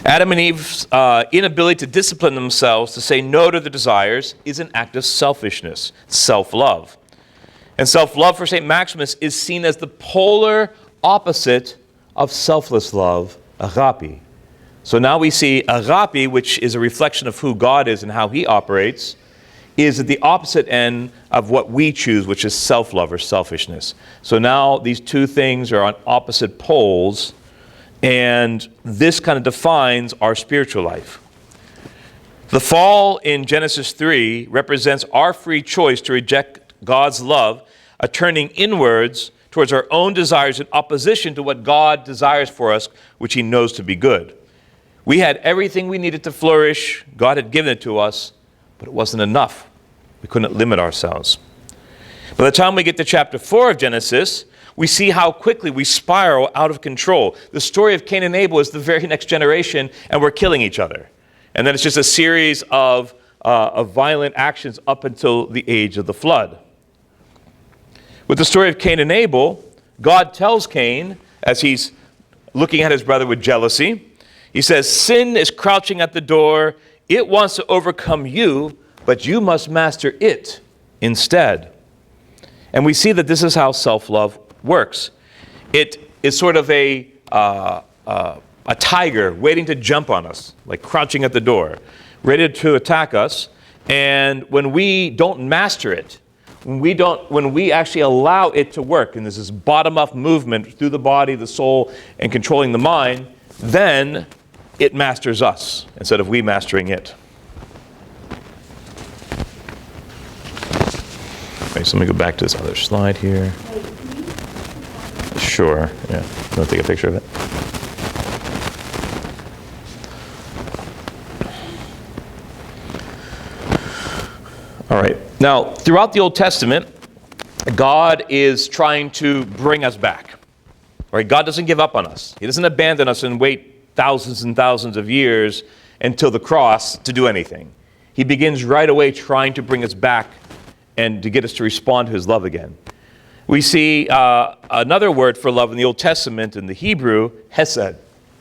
Adam and Eve's inability to discipline themselves to say no to their desires is an act of selfishness, self-love. And self-love for St. Maximus is seen as the polar opposite of selfless love, agape. So now we see agape, which is a reflection of who God is and how he operates, is at the opposite end of what we choose, which is self-love or selfishness. So now these two things are on opposite poles, and this kind of defines our spiritual life. The fall in Genesis 3 represents our free choice to reject God's love, a turning inwards towards our own desires in opposition to what God desires for us, which he knows to be good. We had everything we needed to flourish. God had given it to us, but it wasn't enough. We couldn't limit ourselves. By the time we get to chapter 4 of Genesis, we see how quickly we spiral out of control. The story of Cain and Abel is the very next generation, and we're killing each other. And then it's just a series of violent actions up until the age of the flood. With the story of Cain and Abel, God tells Cain, as he's looking at his brother with jealousy, he says, "Sin is crouching at the door. It wants to overcome you, but you must master it instead." And we see that this is how self-love works. It is sort of a tiger waiting to jump on us, like crouching at the door, ready to attack us. And when we don't master it, when we actually allow it to work, and there's this bottom-up movement through the body, the soul, and controlling the mind, then it masters us instead of we mastering it. Okay, so let me go back to this other slide here. Sure, yeah. You want to take a picture of it? All right. Now, throughout the Old Testament, God is trying to bring us back. Right? God doesn't give up on us. He doesn't abandon us and wait thousands and thousands of years until the cross to do anything. He begins right away trying to bring us back and to get us to respond to his love again. We see another word for love in the Old Testament in the Hebrew, hesed,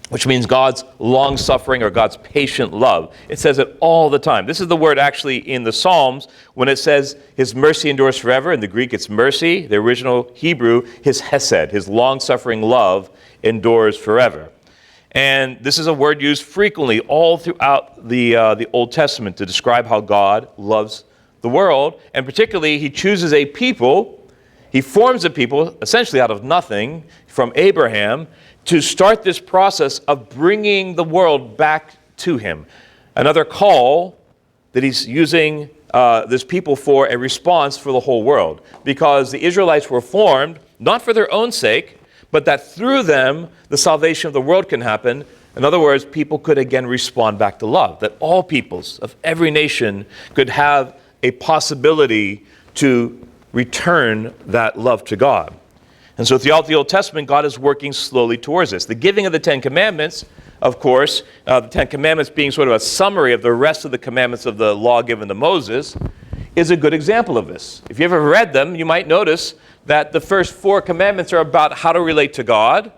which means God's long-suffering or God's patient love. It says it all the time. This is the word actually in the Psalms when it says his mercy endures forever. In the Greek, it's mercy. The original Hebrew, his hesed, his long-suffering love endures forever. And this is a word used frequently all throughout the Old Testament to describe how God loves the world. And particularly, he chooses a people. He forms a people, essentially out of nothing, from Abraham, to start this process of bringing the world back to him. Another call that he's using this people for a response for the whole world. Because the Israelites were formed, not for their own sake, but that through them, the salvation of the world can happen. In other words, people could again respond back to love, that all peoples of every nation could have a possibility to return that love to God. And so throughout the Old Testament, God is working slowly towards this. The giving of the Ten Commandments, of course, the Ten Commandments being sort of a summary of the rest of the commandments of the law given to Moses, is a good example of this. If you ever read them, you might notice that the first 4 commandments are about how to relate to God,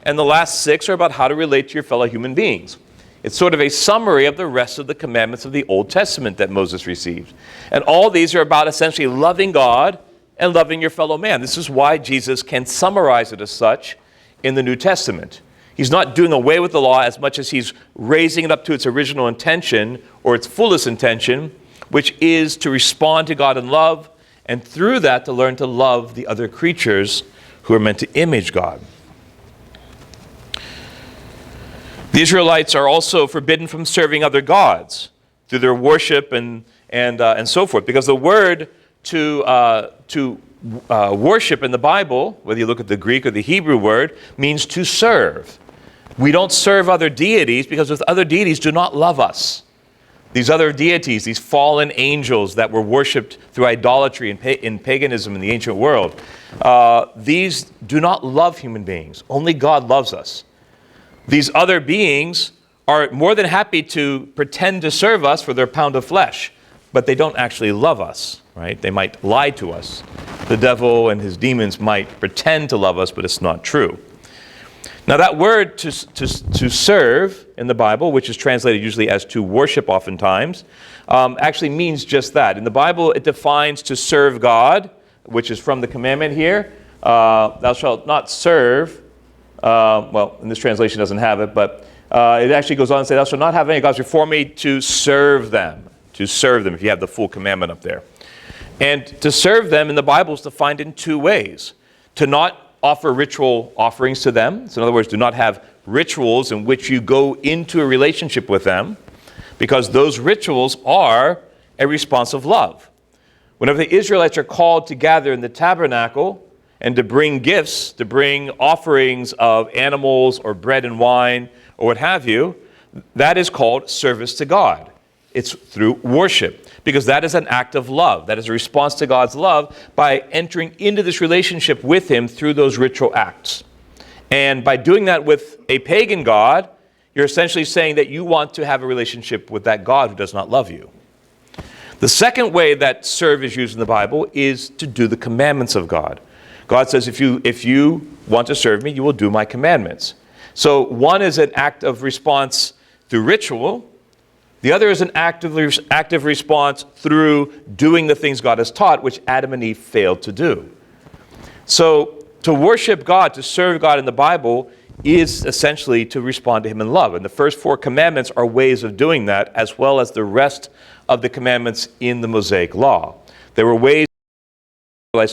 and the last 6 are about how to relate to your fellow human beings. It's sort of a summary of the rest of the commandments of the Old Testament that Moses received. And all these are about essentially loving God and loving your fellow man. This is why Jesus can summarize it as such in the New Testament. He's not doing away with the law as much as he's raising it up to its original intention or its fullest intention, which is to respond to God in love, and through that to learn to love the other creatures who are meant to image God. The Israelites are also forbidden from serving other gods through their worship and so forth, because the word to worship in the Bible, whether you look at the Greek or the Hebrew word, means to serve. We don't serve other deities because those other deities do not love us. These other deities, these fallen angels that were worshipped through idolatry in paganism in the ancient world, these do not love human beings. Only God loves us. These other beings are more than happy to pretend to serve us for their pound of flesh, but they don't actually love us, right? They might lie to us. The devil and his demons might pretend to love us, but it's not true. Now that word to serve in the Bible, which is translated usually as to worship oftentimes, actually means just that. In the Bible, it defines to serve God, which is from the commandment here. Thou shalt not serve. Well, in this translation doesn't have it, but it actually goes on to say, thou shalt not have any gods before me to serve them. To serve them, if you have the full commandment up there. And to serve them in the Bible is defined in 2 ways. To not offer ritual offerings to them. So in other words, do not have rituals in which you go into a relationship with them, because those rituals are a response of love. Whenever the Israelites are called to gather in the tabernacle and to bring gifts, to bring offerings of animals or bread and wine or what have you, that is called service to God. It's through worship, because that is an act of love. That is a response to God's love by entering into this relationship with him through those ritual acts. And by doing that with a pagan god, you're essentially saying that you want to have a relationship with that God who does not love you. The second way that serve is used in the Bible is to do the commandments of God. God says, if you want to serve me, you will do my commandments. So one is an act of response through ritual. The other is an active response through doing the things God has taught, which Adam and Eve failed to do. So to worship God, to serve God in the Bible, is essentially to respond to him in love. And the first 4 commandments are ways of doing that, as well as the rest of the commandments in the Mosaic Law. There were ways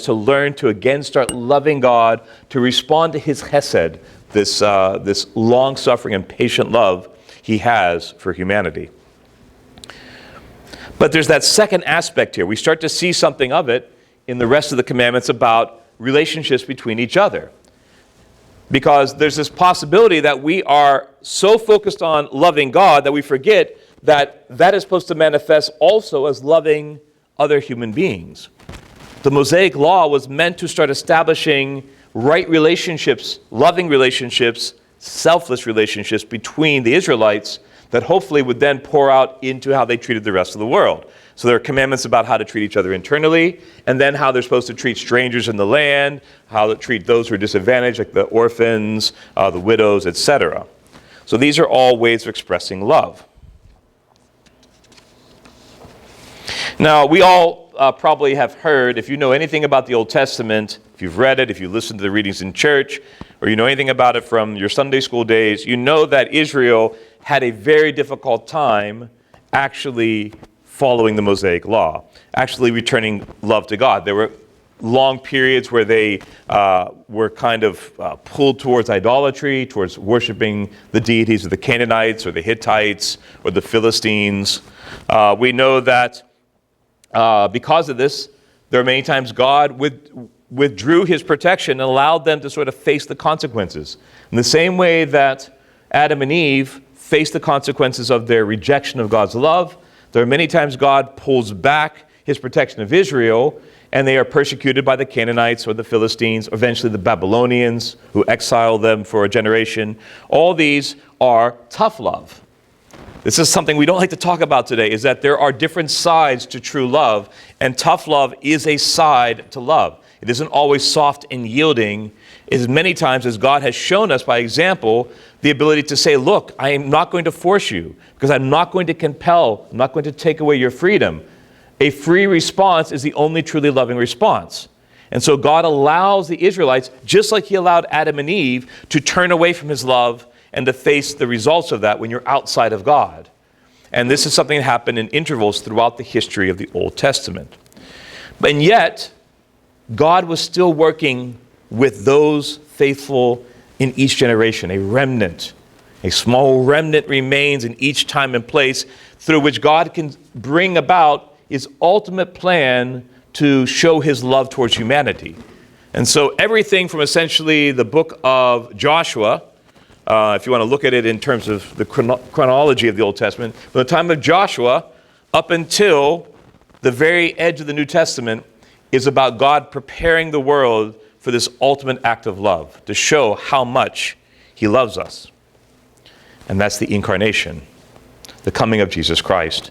to learn to again start loving God, to respond to his chesed, this long-suffering and patient love he has for humanity. But there's that second aspect here. We start to see something of it in the rest of the commandments about relationships between each other. Because there's this possibility that we are so focused on loving God that we forget that that is supposed to manifest also as loving other human beings. The Mosaic Law was meant to start establishing right relationships, loving relationships, selfless relationships between the Israelites that hopefully would then pour out into how they treated the rest of the world. So there are commandments about how to treat each other internally, and then how they're supposed to treat strangers in the land, how to treat those who are disadvantaged, like the orphans, the widows, etc. So these are all ways of expressing love. Now, we all probably have heard, if you know anything about the Old Testament, if you've read it, if you listen to the readings in church, or you know anything about it from your Sunday school days, you know that Israel had a very difficult time actually following the Mosaic Law, actually returning love to God. There were long periods where they were kind of pulled towards idolatry, towards worshiping the deities of the Canaanites or the Hittites or the Philistines. We know that because of this, there are many times God withdrew his protection and allowed them to sort of face the consequences. In the same way that Adam and Eve faced the consequences of their rejection of God's love, there are many times God pulls back his protection of Israel, and they are persecuted by the Canaanites or the Philistines, or eventually the Babylonians, who exile them for a generation. All these are tough love. This is something we don't like to talk about today, is that there are different sides to true love, and tough love is a side to love. It isn't always soft and yielding. It is many times, as God has shown us by example, the ability to say, look, I am not going to force you, because I'm not going to compel, I'm not going to take away your freedom. A free response is the only truly loving response. And so God allows the Israelites, just like he allowed Adam and Eve, to turn away from his love and to face the results of that when you're outside of God. And this is something that happened in intervals throughout the history of the Old Testament. And yet, God was still working with those faithful in each generation, a remnant. A small remnant remains in each time and place through which God can bring about his ultimate plan to show his love towards humanity. And so everything from essentially the book of Joshua, if you want to look at it in terms of the chronology of the Old Testament, from the time of Joshua up until the very edge of the New Testament, is about God preparing the world for this ultimate act of love, to show how much he loves us. And that's the incarnation, the coming of Jesus Christ.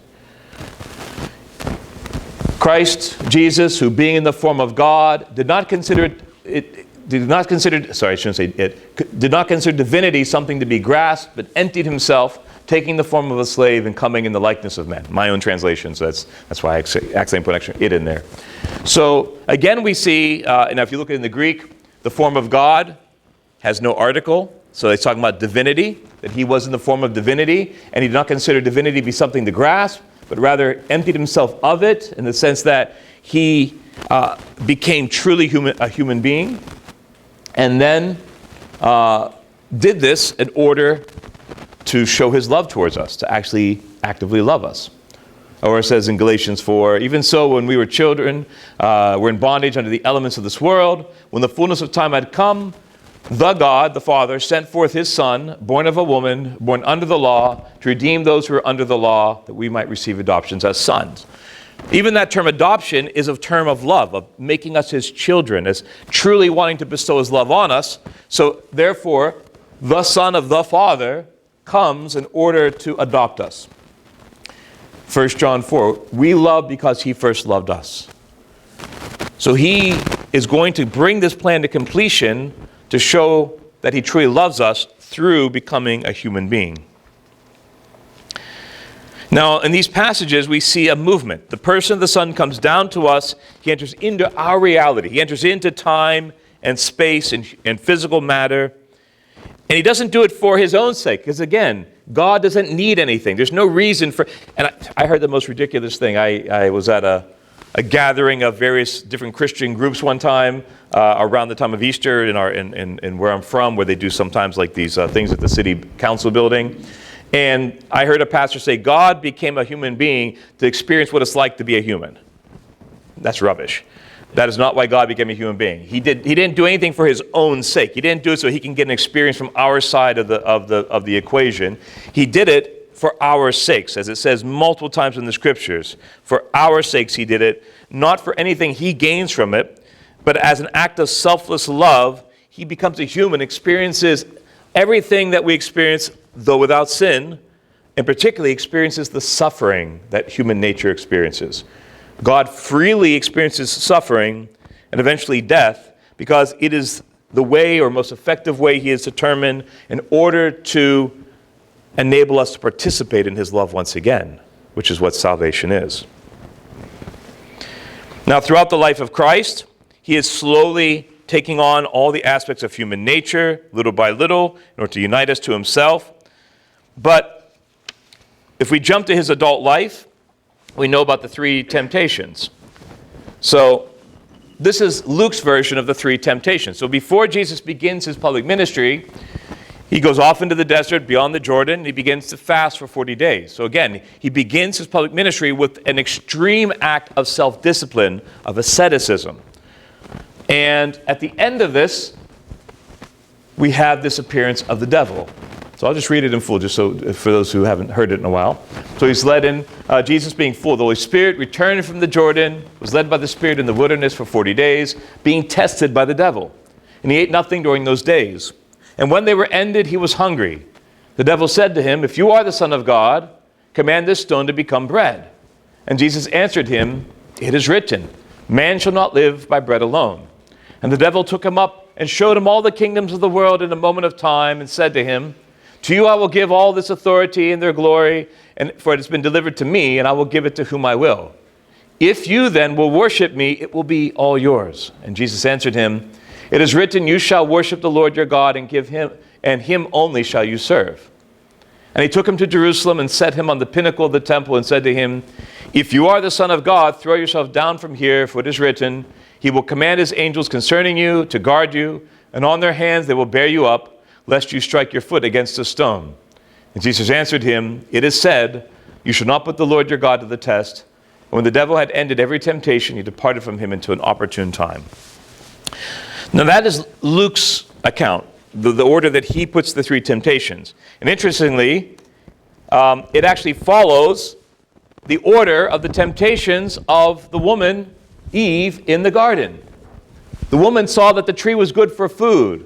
Christ, Jesus, who being in the form of God, did not consider divinity something to be grasped, but emptied himself, taking the form of a slave and coming in the likeness of men. My own translation, so that's why I accidentally put extra it in there. So again, we see, and if you look at it in the Greek, the form of God has no article. So it's talking about divinity, that he was in the form of divinity, and he did not consider divinity to be something to grasp, but rather emptied himself of it in the sense that he became truly a human being, and then did this in order to show his love towards us, to actually actively love us. Or it says in Galatians 4, even so when we were children, we're in bondage under the elements of this world. When the fullness of time had come, the God, the Father, sent forth his Son, born of a woman, born under the law, to redeem those who are under the law, that we might receive adoptions as sons. Even that term adoption is a term of love, of making us his children, as truly wanting to bestow his love on us. So therefore, the Son of the Father comes in order to adopt us. 1 John 4, we love because he first loved us. So he is going to bring this plan to completion to show that he truly loves us through becoming a human being. Now, in these passages, we see a movement. The person of the Son comes down to us. He enters into our reality. He enters into time and space and physical matter. And he doesn't do it for his own sake, because again, God doesn't need anything. There's no reason for... And I heard the most ridiculous thing. I was at a gathering of various different Christian groups one time around the time of Easter in where I'm from, where they do sometimes like these things at the city council building. And I heard a pastor say, God became a human being to experience what it's like to be a human. That's rubbish. That is not why God became a human being. He didn't do anything for his own sake. He didn't do it so he can get an experience from our side of the equation. He did it for our sakes, as it says multiple times in the scriptures. For our sakes he did it, not for anything he gains from it, but as an act of selfless love, he becomes a human, experiences everything that we experience, though without sin, and particularly experiences the suffering that human nature experiences. God freely experiences suffering and eventually death because it is the way or most effective way he has determined in order to enable us to participate in his love once again, which is what salvation is. Now, throughout the life of Christ, he is slowly taking on all the aspects of human nature, little by little, in order to unite us to himself. But if we jump to his adult life, we know about the three temptations. So this is Luke's version of the three temptations. So before Jesus begins his public ministry, he goes off into the desert beyond the Jordan, and he begins to fast for 40 days. So again, he begins his public ministry with an extreme act of self-discipline, of asceticism. And at the end of this, we have this appearance of the devil. So I'll just read it in full, just so for those who haven't heard it in a while. So he's led in, Jesus being full of the Holy Spirit, returned from the Jordan, was led by the Spirit in the wilderness for 40 days, being tested by the devil. And he ate nothing during those days. And when they were ended, he was hungry. The devil said to him, "If you are the Son of God, command this stone to become bread." And Jesus answered him, "It is written, man shall not live by bread alone." And the devil took him up and showed him all the kingdoms of the world in a moment of time, and said to him, "To you I will give all this authority and their glory, and for it has been delivered to me, and I will give it to whom I will. If you then will worship me, it will be all yours." And Jesus answered him, "It is written, you shall worship the Lord your God, and him only shall you serve." And he took him to Jerusalem and set him on the pinnacle of the temple and said to him, "If you are the Son of God, throw yourself down from here, for it is written, he will command his angels concerning you to guard you, and on their hands they will bear you up, lest you strike your foot against a stone." And Jesus answered him, "It is said, you shall not put the Lord your God to the test." And when the devil had ended every temptation, he departed from him into an opportune time. Now that is Luke's account, the order that he puts the three temptations. And interestingly, it actually follows the order of the temptations of the woman, Eve, in the garden. The woman saw that the tree was good for food.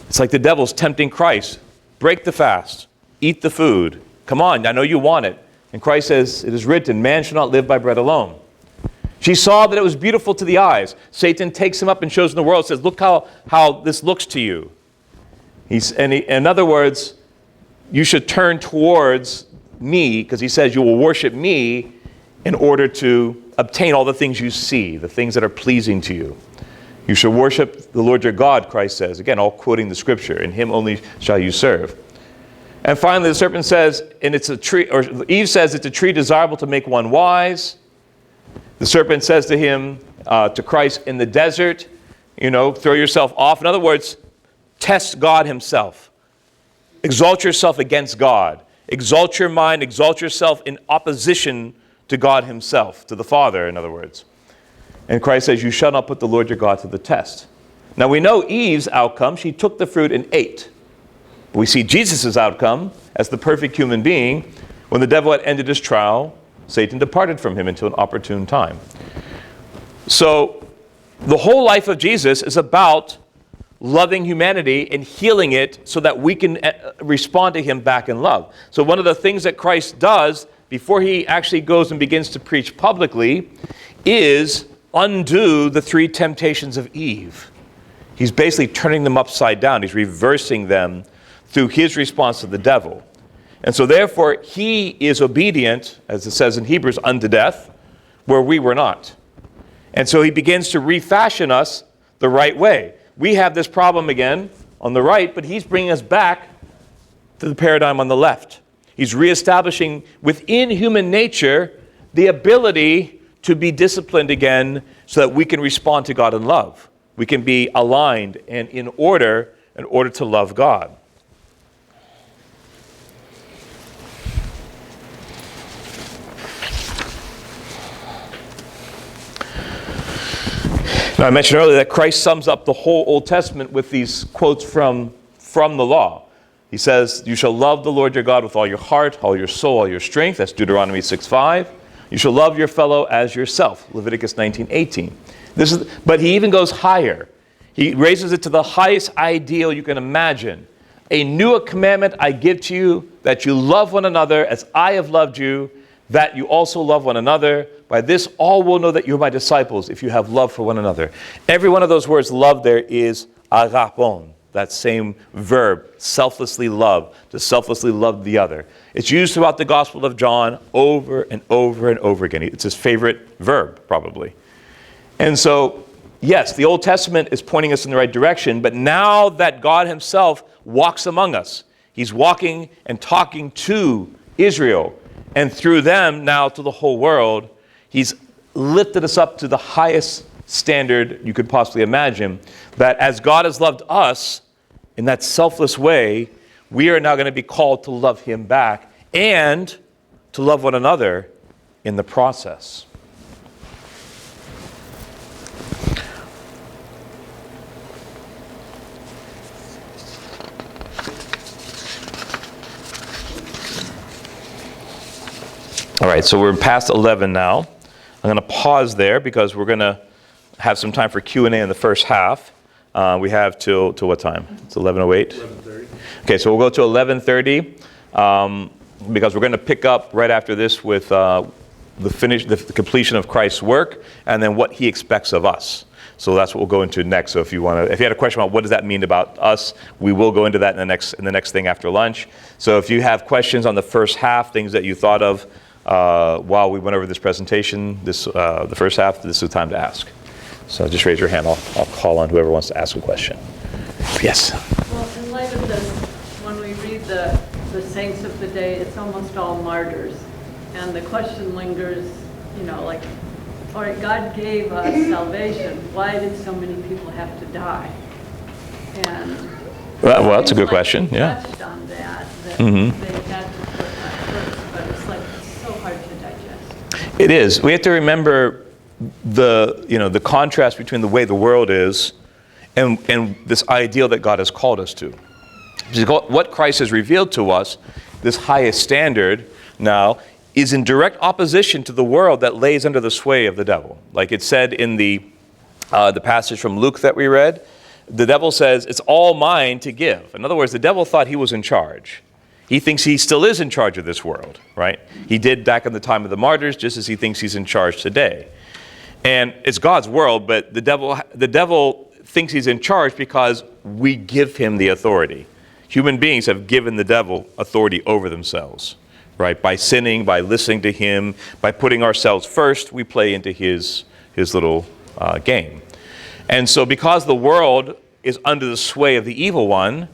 It's like the devil's tempting Christ. Break the fast. Eat the food. Come on, I know you want it. And Christ says, "It is written, man shall not live by bread alone." She saw that it was beautiful to the eyes. Satan takes him up and shows in the world, says, "Look how this looks to you." In other words, you should turn towards me, because he says you will worship me in order to obtain all the things you see, the things that are pleasing to you. You shall worship the Lord your God, Christ says. Again, all quoting the scripture. "In him only shall you serve." And finally, the serpent says, and it's a tree, or Eve says, "It's a tree desirable to make one wise." The serpent says to him, to Christ, "In the desert, throw yourself off." In other words, test God himself. Exalt yourself against God. Exalt your mind, exalt yourself in opposition to God himself, to the Father, in other words. And Christ says, "You shall not put the Lord your God to the test." Now we know Eve's outcome. She took the fruit and ate. We see Jesus' outcome as the perfect human being. When the devil had ended his trial, Satan departed from him until an opportune time. So the whole life of Jesus is about loving humanity and healing it so that we can respond to him back in love. So one of the things that Christ does before he actually goes and begins to preach publicly is undo the three temptations of Eve. He's basically turning them upside down. He's reversing them through his response to the devil. And so therefore, he is obedient, as it says in Hebrews, unto death, where we were not. And so he begins to refashion us the right way. We have this problem again on the right, but he's bringing us back to the paradigm on the left. He's reestablishing within human nature the ability to be disciplined again so that we can respond to God in love. We can be aligned and in order to love God. Now, I mentioned earlier that Christ sums up the whole Old Testament with these quotes from the law. He says, "You shall love the Lord your God with all your heart, all your soul, all your strength." That's Deuteronomy 6:5. "You shall love your fellow as yourself." Leviticus 19:18. But he even goes higher. He raises it to the highest ideal you can imagine. "A new commandment I give to you, that you love one another as I have loved you, that you also love one another. By this all will know that you are my disciples, if you have love for one another." Every one of those words, love, there is agapon, that same verb, selflessly love, to selflessly love the other. It's used throughout the Gospel of John over and over and over again. It's his favorite verb, probably. And so, yes, the Old Testament is pointing us in the right direction, but now that God himself walks among us, he's walking and talking to Israel, and through them now to the whole world, he's lifted us up to the highest standard you could possibly imagine, that as God has loved us in that selfless way, we are now going to be called to love him back and to love one another in the process. right, so we're past 11 now. I'm going to pause there because we're going to have some time for Q&A in the first half. We have till what time? It's 11:08? 11:30. Okay, so we'll go to 11:30 because we're going to pick up right after this with the completion of Christ's work and then what he expects of us. So that's what we'll go into next. So if you had a question about what does that mean about us, we will go into that in the next thing after lunch. So if you have questions on the first half, things that you thought of while we went over this presentation, the first half, this is the time to ask. So just raise your hand. I'll call on whoever wants to ask a question. Yes. Well, in light of this, when we read the saints of the day, it's almost all martyrs, and the question lingers, like, all right, God gave us salvation. Why did so many people have to die? And well, that's a good question. Yeah. Touched on that they had to put that first, but it's so hard to digest. It is. We have to remember the contrast between the way the world is and this ideal that God has called us to. What Christ has revealed to us, this highest standard now, is in direct opposition to the world that lays under the sway of the devil. Like it said in the passage from Luke that we read, the devil says, it's all mine to give. In other words, the devil thought he was in charge. He thinks he still is in charge of this world, right? He did back in the time of the martyrs, just as he thinks he's in charge today. And it's God's world, but the devil thinks he's in charge because we give him the authority. Human beings have given the devil authority over themselves. Right? By sinning, by listening to him, by putting ourselves first, we play into his little game. And so because the world is under the sway of the evil one,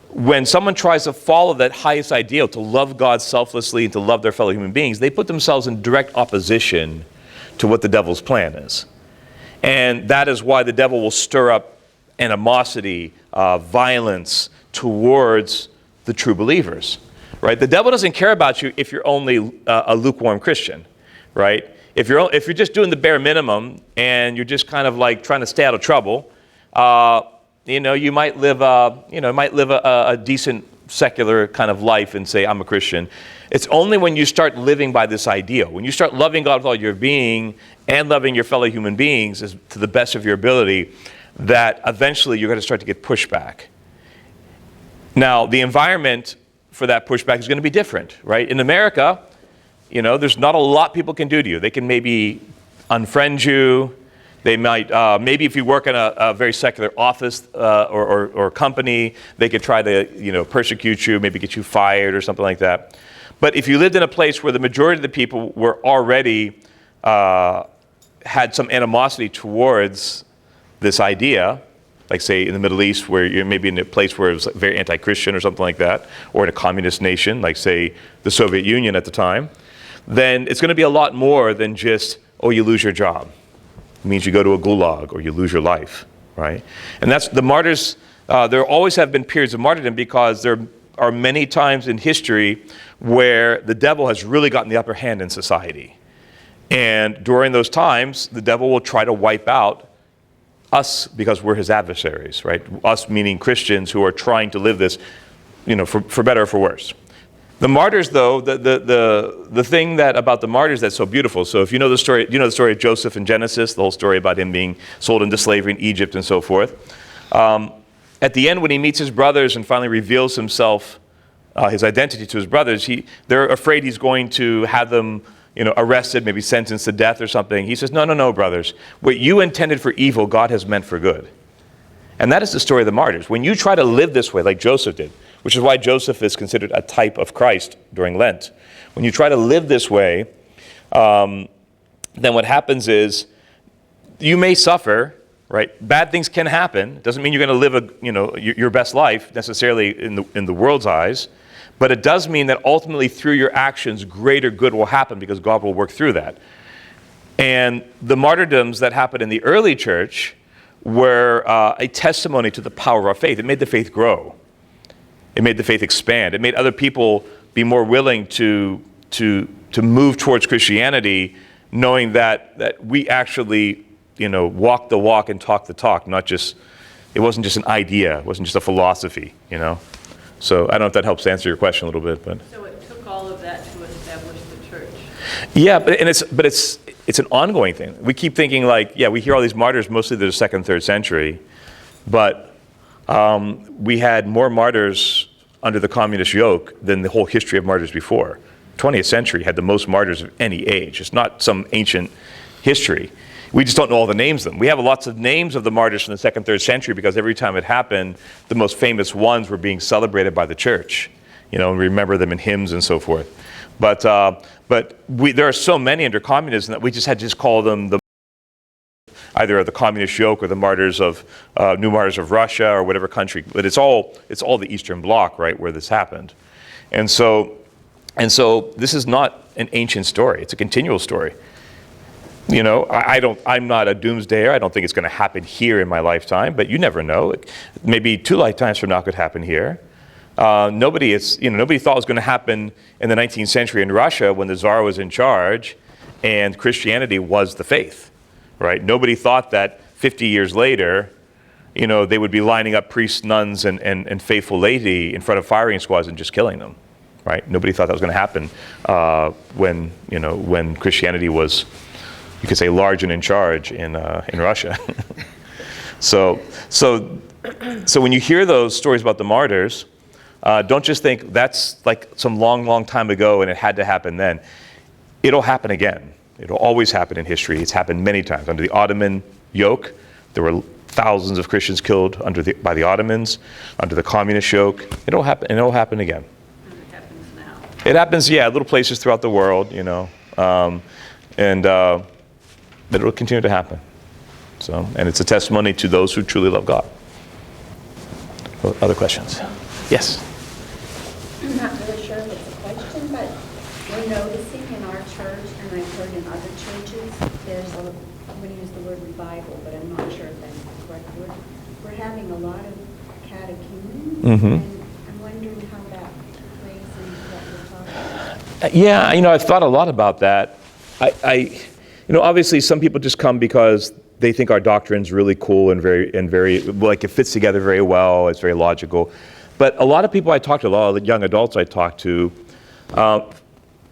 when someone tries to follow that highest ideal, to love God selflessly and to love their fellow human beings, they put themselves in direct opposition to what the devil's plan is. And that is why the devil will stir up animosity, violence towards the true believers. Right? The devil doesn't care about you if you're only a lukewarm Christian, right? If you're just doing the bare minimum and you're just kind of like trying to stay out of trouble, you might live a decent secular kind of life and say, I'm a Christian. It's only when you start living by this ideal, when you start loving God with all your being and loving your fellow human beings to the best of your ability, that eventually you're going to start to get pushback. Now, the environment for that pushback is going to be different, right? In America, there's not a lot people can do to you. They can maybe unfriend you. They might, maybe if you work in a very secular office or company, they could try to, persecute you, maybe get you fired or something like that. But if you lived in a place where the majority of the people were already had some animosity towards this idea, like say in the Middle East where you're maybe in a place where it was very anti-Christian or something like that, or in a communist nation like say the Soviet Union at the time, then it's going to be a lot more than just, oh, you lose your job. It means you go to a gulag or you lose your life, right? And that's the martyrs. There always have been periods of martyrdom because there are many times in history where the devil has really gotten the upper hand in society. And during those times, the devil will try to wipe out us because we're his adversaries, right? Us meaning Christians who are trying to live this, for better or for worse. The martyrs, though, the thing about the martyrs that's so beautiful. So if you know the story of Joseph in Genesis, the whole story about him being sold into slavery in Egypt and so forth. At the end, when he meets his brothers and finally reveals himself, his identity to his brothers, they're afraid he's going to have them arrested, maybe sentenced to death or something. He says, no, brothers. What you intended for evil, God has meant for good. And that is the story of the martyrs. When you try to live this way, like Joseph did, which is why Joseph is considered a type of Christ during Lent. When you try to live this way, then what happens is you may suffer, right? Bad things can happen. Doesn't mean you're going to live your best life necessarily in the world's eyes. But it does mean that ultimately through your actions, greater good will happen because God will work through that. And the martyrdoms that happened in the early church were a testimony to the power of our faith. It made the faith grow. It made the faith expand. It made other people be more willing to move towards Christianity, knowing that we actually, walk the walk and talk the talk, it wasn't just an idea. It wasn't just a philosophy, So I don't know if that helps answer your question a little bit. But So it took all of that to establish the church. Yeah, but it's an ongoing thing. We keep thinking like, yeah, we hear all these martyrs, mostly they're the 2nd, 3rd century, but we had more martyrs under the communist yoke than the whole history of martyrs before. 20th century had the most martyrs of any age. It's not some ancient history. We just don't know all the names of them. We have lots of names of the martyrs from the 2nd, 3rd century because every time it happened, the most famous ones were being celebrated by the church. You know, and remember them in hymns and so forth. But there are so many under communism that we just had to just call them either the communist yoke or the martyrs of new martyrs of Russia or whatever country. But it's all the Eastern Bloc, right, where this happened. And so this is not an ancient story. It's a continual story. You know, I'm not a doomsdayer. I don't think it's going to happen here in my lifetime, but you never know. Maybe 2 lifetimes from now could happen here. Nobody thought it was going to happen in the 19th century in Russia when the Tsar was in charge and Christianity was the faith, right? Nobody thought that 50 years later, you know, they would be lining up priests, nuns, and faithful laity in front of firing squads and just killing them, right? Nobody thought that was going to happen when Christianity was, you could say, large and in charge in Russia. So when you hear those stories about the martyrs, don't just think that's like some long time ago and it had to happen then. It'll happen again. It'll always happen in history. It's happened many times. Under the Ottoman yoke, there were thousands of Christians killed by the Ottomans. Under the communist yoke, it'll happen, and it'll happen again. And it happens now. It happens, yeah, little places throughout the world, you know, but it'll continue to happen. So, and it's a testimony to those who truly love God. Other questions? Yes. I'm not really sure if it's a question, but we're noticing in our church, and I've heard in other churches, I'm going to use the word revival, but I'm not sure if that's the correct word. We're having a lot of catechumens, and I'm wondering how that plays into what we're talking about. Yeah, you know, I've thought a lot about that. You know, obviously some people just come because they think our doctrine's really cool and very like it fits together very well. It's very logical. But a lot of people I talk to, a lot of the young adults I talk to,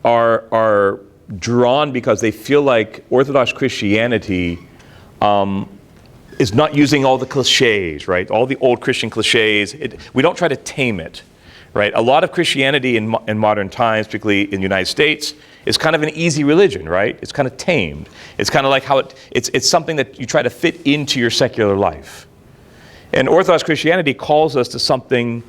are drawn because they feel like Orthodox Christianity is not using all the cliches, right? All the old Christian cliches. We don't try to tame it, right? A lot of Christianity in modern times, particularly in the United States, is kind of an easy religion, right? It's kind of tamed. It's kind of like how it's something that you try to fit into your secular life. And Orthodox Christianity calls us to something,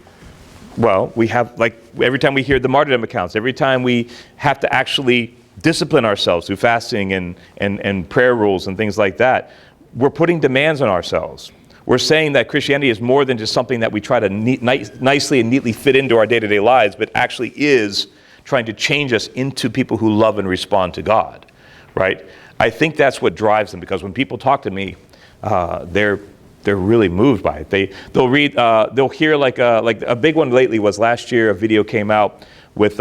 well, we have, like, every time we hear the martyrdom accounts, every time we have to actually discipline ourselves through fasting and prayer rules and things like that, we're putting demands on ourselves. We're saying that Christianity is more than just something that we try to nicely and neatly fit into our day-to-day lives, but actually is trying to change us into people who love and respond to God, right? I think that's what drives them, because when people talk to me, they're really moved by it. They'll hear like a big one lately was last year. A video came out with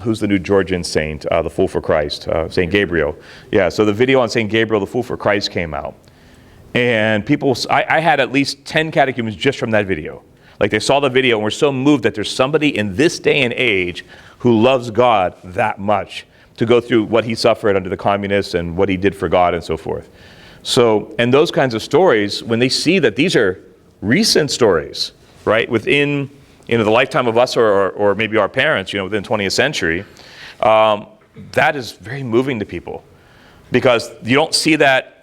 who's the new Georgian saint, the Fool for Christ, Saint Gabriel. Yeah, so the video on Saint Gabriel, the Fool for Christ, came out, and people. I had at least 10 catechumens just from that video. Like, they saw the video and were so moved that there's somebody in this day and age who loves God that much to go through what he suffered under the communists and what he did for God and so forth. So, and those kinds of stories, when they see that these are recent stories, right, within, the lifetime of us or maybe our parents, within the 20th century, that is very moving to people, because you don't see that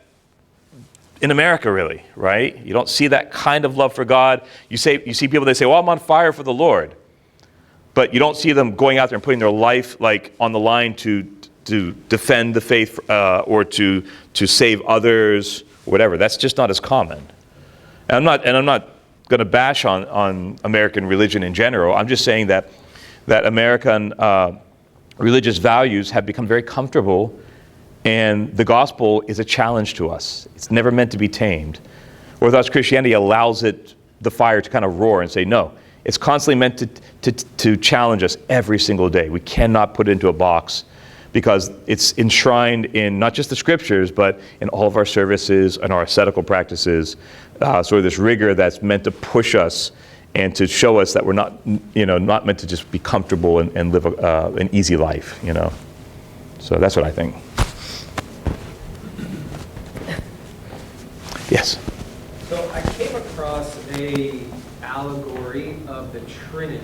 in America, really, right? You don't see that kind of love for God. You see people, they say, well, I'm on fire for the Lord. But you don't see them going out there and putting their life on the line to defend the faith or to save others, whatever. That's just not as common. And I'm not going to bash on American religion in general. I'm just saying that American religious values have become very comfortable, and the gospel is a challenge to us. It's never meant to be tamed. Orthodox Christianity allows the fire to kind of roar and say, no, it's constantly meant to challenge us every single day. We cannot put it into a box, because it's enshrined in not just the scriptures, but in all of our services and our ascetical practices, sort of this rigor that's meant to push us and to show us that we're not meant to just be comfortable and live an easy life, So that's what I think. Yes? So I came across a allegory of the Trinity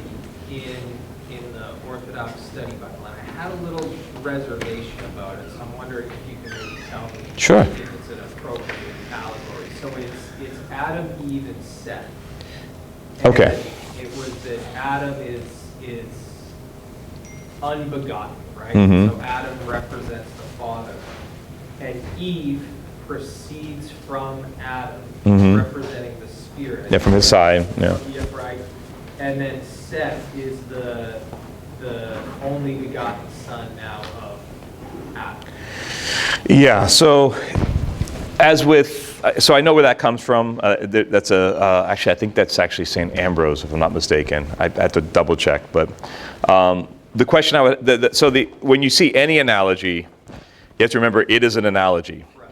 in the Orthodox Study Bible, and I had a little reservation about it, so I'm wondering if you can maybe tell me Sure. if it's an appropriate allegory. So it's Adam, Eve, and Seth. And Okay. it was that Adam is unbegotten, right? Mhm. So Adam represents the Father, and Eve proceeds from Adam, Mhm. representing the Spirit. Yeah, from his side. Yeah. Yeah, right. And then Seth is the only begotten son now of Adam. Yeah. So so I know where that comes from. That's actually I think that's actually St. Ambrose, if I'm not mistaken. I have to double check, but the question I would when you see any analogy, you have to remember it is an analogy. Right.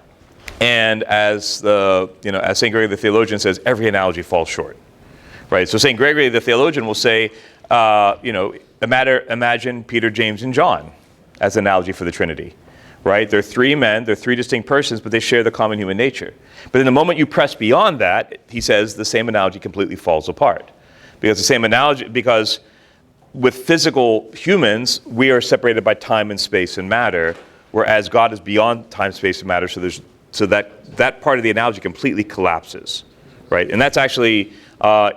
And as St. Gregory the theologian says, every analogy falls short, right? So St. Gregory the theologian will say, imagine Peter, James, and John as an analogy for the Trinity, right? They're three men, they're three distinct persons, but they share the common human nature. But in the moment you press beyond that, he says the same analogy completely falls apart. Because with physical humans, we are separated by time and space and matter, whereas God is beyond time, space, and matter, so that part of the analogy completely collapses, right? And that's actually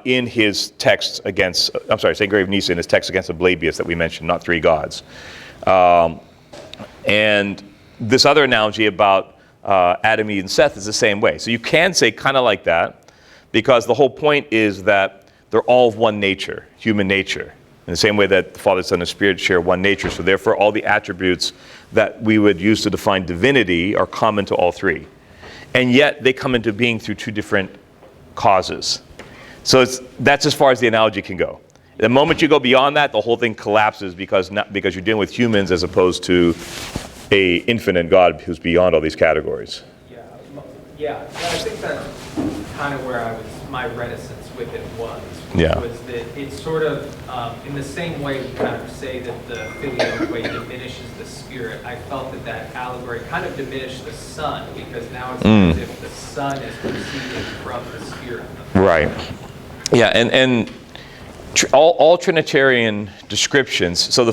in his text against, St. Gregory of Nyssa, in his text against Ablabius that we mentioned, not three gods. And this other analogy about Adam, Eve, and Seth is the same way. So you can say kind of like that, because the whole point is that they're all of one nature, human nature, in the same way that the Father, Son, and Spirit share one nature. So therefore, all the attributes that we would use to define divinity are common to all three. And yet, they come into being through two different causes. So that's as far as the analogy can go. The moment you go beyond that, the whole thing collapses because you're dealing with humans as opposed to a infinite God who's beyond all these categories. Yeah, I think that's kind of where my reticence with it was that it's sort of, in the same way we kind of say that the filioque diminishes the Spirit, I felt that allegory kind of diminished the Son, because now it's as if the Son is proceeding from the Spirit. Right. Yeah, and all Trinitarian descriptions, so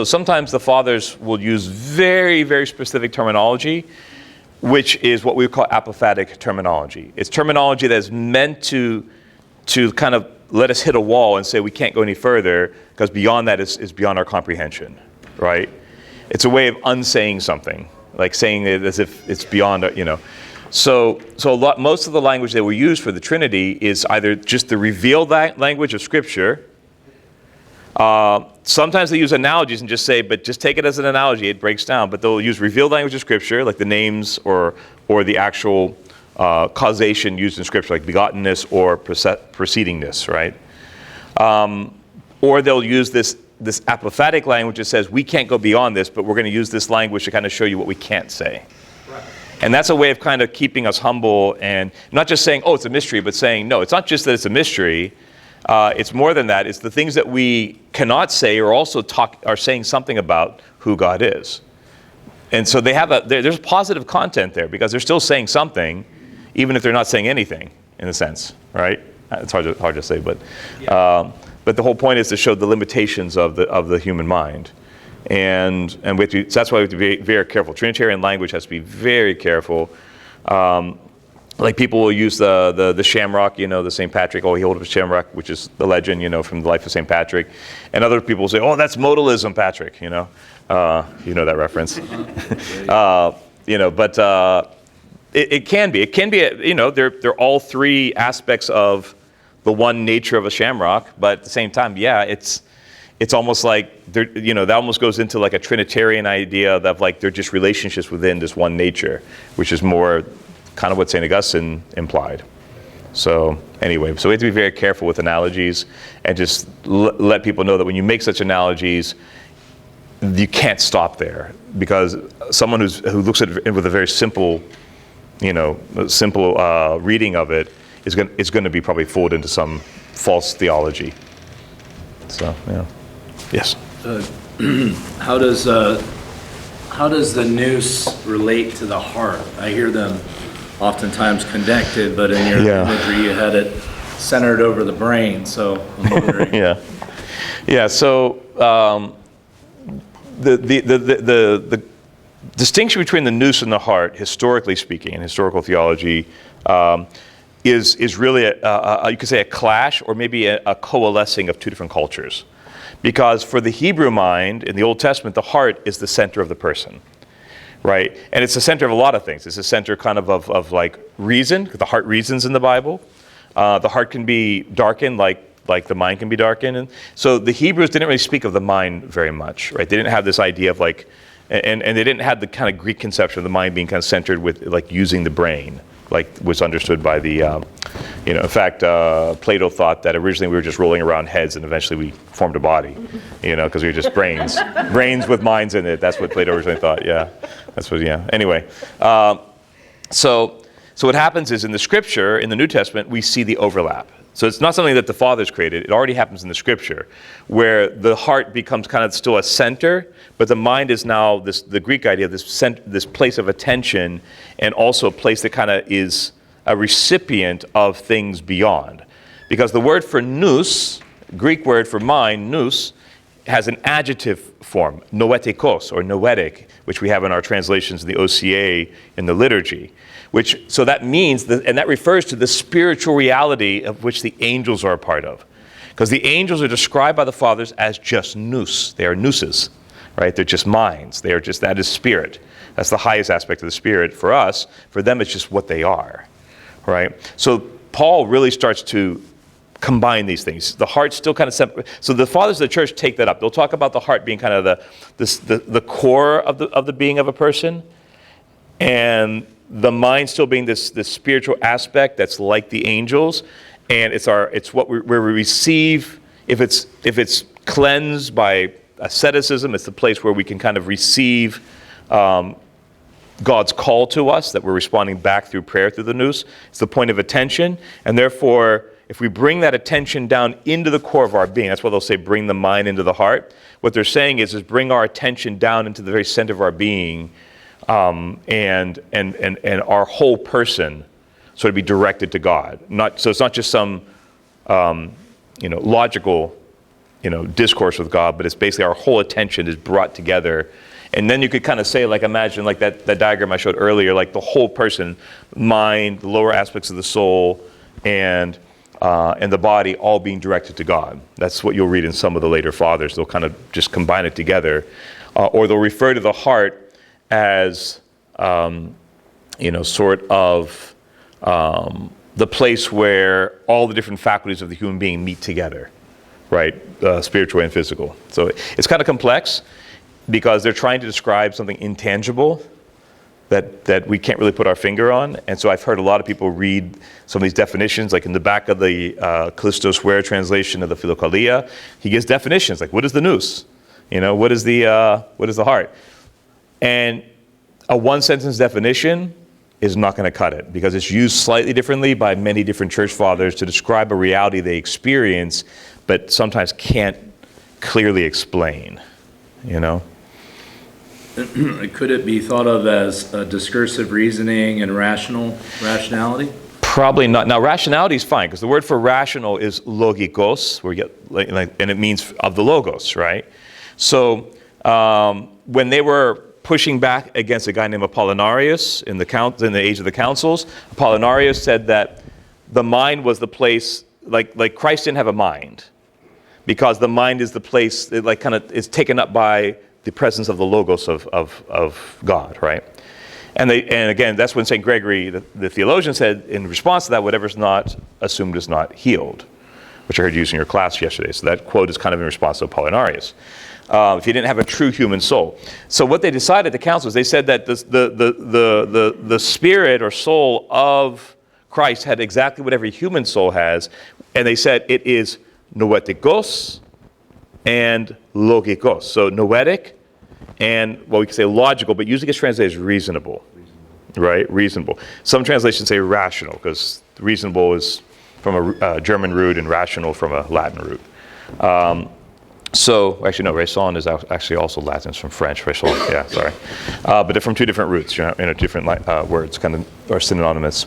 sometimes the fathers will use very, very specific terminology, which is what we would call apophatic terminology. It's terminology that is meant to kind of let us hit a wall and say we can't go any further, because beyond that is beyond our comprehension, right? It's a way of unsaying something, like saying it as if it's beyond, So most of the language that we use for the Trinity is either just the revealed language of Scripture. Sometimes they use analogies and just say, but just take it as an analogy, it breaks down. But they'll use revealed language of Scripture, like the names or the actual causation used in Scripture, like begottenness or precedingness, right? Or they'll use this apophatic language that says, we can't go beyond this, but we're going to use this language to kind of show you what we can't say. Right. And that's a way of kind of keeping us humble and not just saying, oh, it's a mystery, but saying, no, it's not just that it's a mystery. It's more than that. It's the things that we cannot say are also are saying something about who God is. And so there's positive content there, because they're still saying something, even if they're not saying anything, in a sense, right? It's hard to say, but the whole point is to show the limitations of the human mind. And so that's why we have to be very careful. Trinitarian language has to be very careful. Like people will use the shamrock, the St. Patrick, he held up a shamrock, which is the legend, from the life of St. Patrick. And other people will say, oh, that's modalism, Patrick, you know that reference. But it can be, they're all three aspects of the one nature of a shamrock, but at the same time, it's almost like that almost goes into like a Trinitarian idea of like they're just relationships within this one nature, which is more kind of what St. Augustine implied. So anyway, so we have to be very careful with analogies and just let people know that when you make such analogies, you can't stop there, because someone who looks at it with a very simple, reading of it is going to be probably fooled into some false theology. So yeah. Yes. How How does the nous relate to the heart? I hear them oftentimes connected, but in your imagery you had it centered over the brain, so I'm wondering. Yeah, so the distinction between the nous and the heart, historically speaking, in historical theology, is really, you could say, a clash or maybe a coalescing of two different cultures. Because for the Hebrew mind, in the Old Testament, the heart is the center of the person, right? And it's the center of a lot of things. It's the center kind of like reason, because the heart reasons in the Bible. The heart can be darkened like the mind can be darkened. And so the Hebrews didn't really speak of the mind very much, right? They didn't have this idea of like, and they didn't have the kind of Greek conception of the mind being kind of centered with like using the brain, like was understood by the, in fact, Plato thought that originally we were just rolling around heads and eventually we formed a body, because we were just brains, brains with minds in it. That's what Plato originally thought, Anyway, so what happens is in the scripture, in the New Testament, we see the overlap. So it's not something that the fathers created. It already happens in the scripture, where the heart becomes kind of still a center, but the mind is now the Greek idea of this place of attention, and also a place that kind of is a recipient of things beyond. Because the word for nous, Greek word for mind, nous, has an adjective form, noetikos, or noetic, which we have in our translations in the OCA in the liturgy. So that means, and that refers to the spiritual reality of which the angels are a part of. Because the angels are described by the fathers as just nous. They are nouses, right? They're just minds. That is spirit. That's the highest aspect of the spirit for us. For them, it's just what they are, right? So Paul really starts to combine these things. The heart's still kind of separate. So the fathers of the church take that up. They'll talk about the heart being kind of the core of the being of a person, and the mind still being this spiritual aspect that's like the angels, and it's what where we receive. If it's cleansed by asceticism, it's the place where we can kind of receive God's call to us, that we're responding back through prayer through the nous. It's the point of attention, and therefore, if we bring that attention down into the core of our being, that's why they'll say bring the mind into the heart. What they're saying is bring our attention down into the very center of our being, and our whole person sort of be directed to God. So it's not just some logical discourse with God, but it's basically our whole attention is brought together. And then you could kind of say, like, imagine like that diagram I showed earlier, like the whole person, mind, the lower aspects of the soul, and the body all being directed to God. That's what you'll read in some of the later fathers. They'll kind of just combine it together, or they'll refer to the heart as, sort of the place where all the different faculties of the human being meet together, right? Spiritual and physical. So it's kind of complex because they're trying to describe something intangible that we can't really put our finger on. And so I've heard a lot of people read some of these definitions, like in the back of the Callistos Ware translation of the Philokalia, he gives definitions, like what is the nous? What is the heart? And a one-sentence definition is not going to cut it, because it's used slightly differently by many different church fathers to describe a reality they experience, but sometimes can't clearly explain, Could it be thought of as discursive reasoning and rationality? Probably not. Now, rationality is fine, because the word for rational is logikos, where you get, and it means of the logos, right? So when they were pushing back against a guy named Apollinarius in the age of the councils, Apollinarius said that the mind was the place, like Christ didn't have a mind, because the mind is the place that is taken up by the presence of the logos of God, right? And again, that's when St. Gregory, the theologian, said in response to that, whatever's not assumed is not healed, which I heard you using in your class yesterday. So that quote is kind of in response to Apollinarius. If he didn't have a true human soul. So what they decided at the council is they said that the spirit or soul of Christ had exactly what every human soul has, and they said it is noetikos and logikos. So noetic and, we could say logical, but usually gets translated as reasonable. Right? Reasonable. Some translations say rational, because reasonable is from a German root and rational from a Latin root. So, actually, no, raison is actually also Latin. It's from French. Raison, yeah, sorry. But they're from two different roots, different words, kind of are synonymous.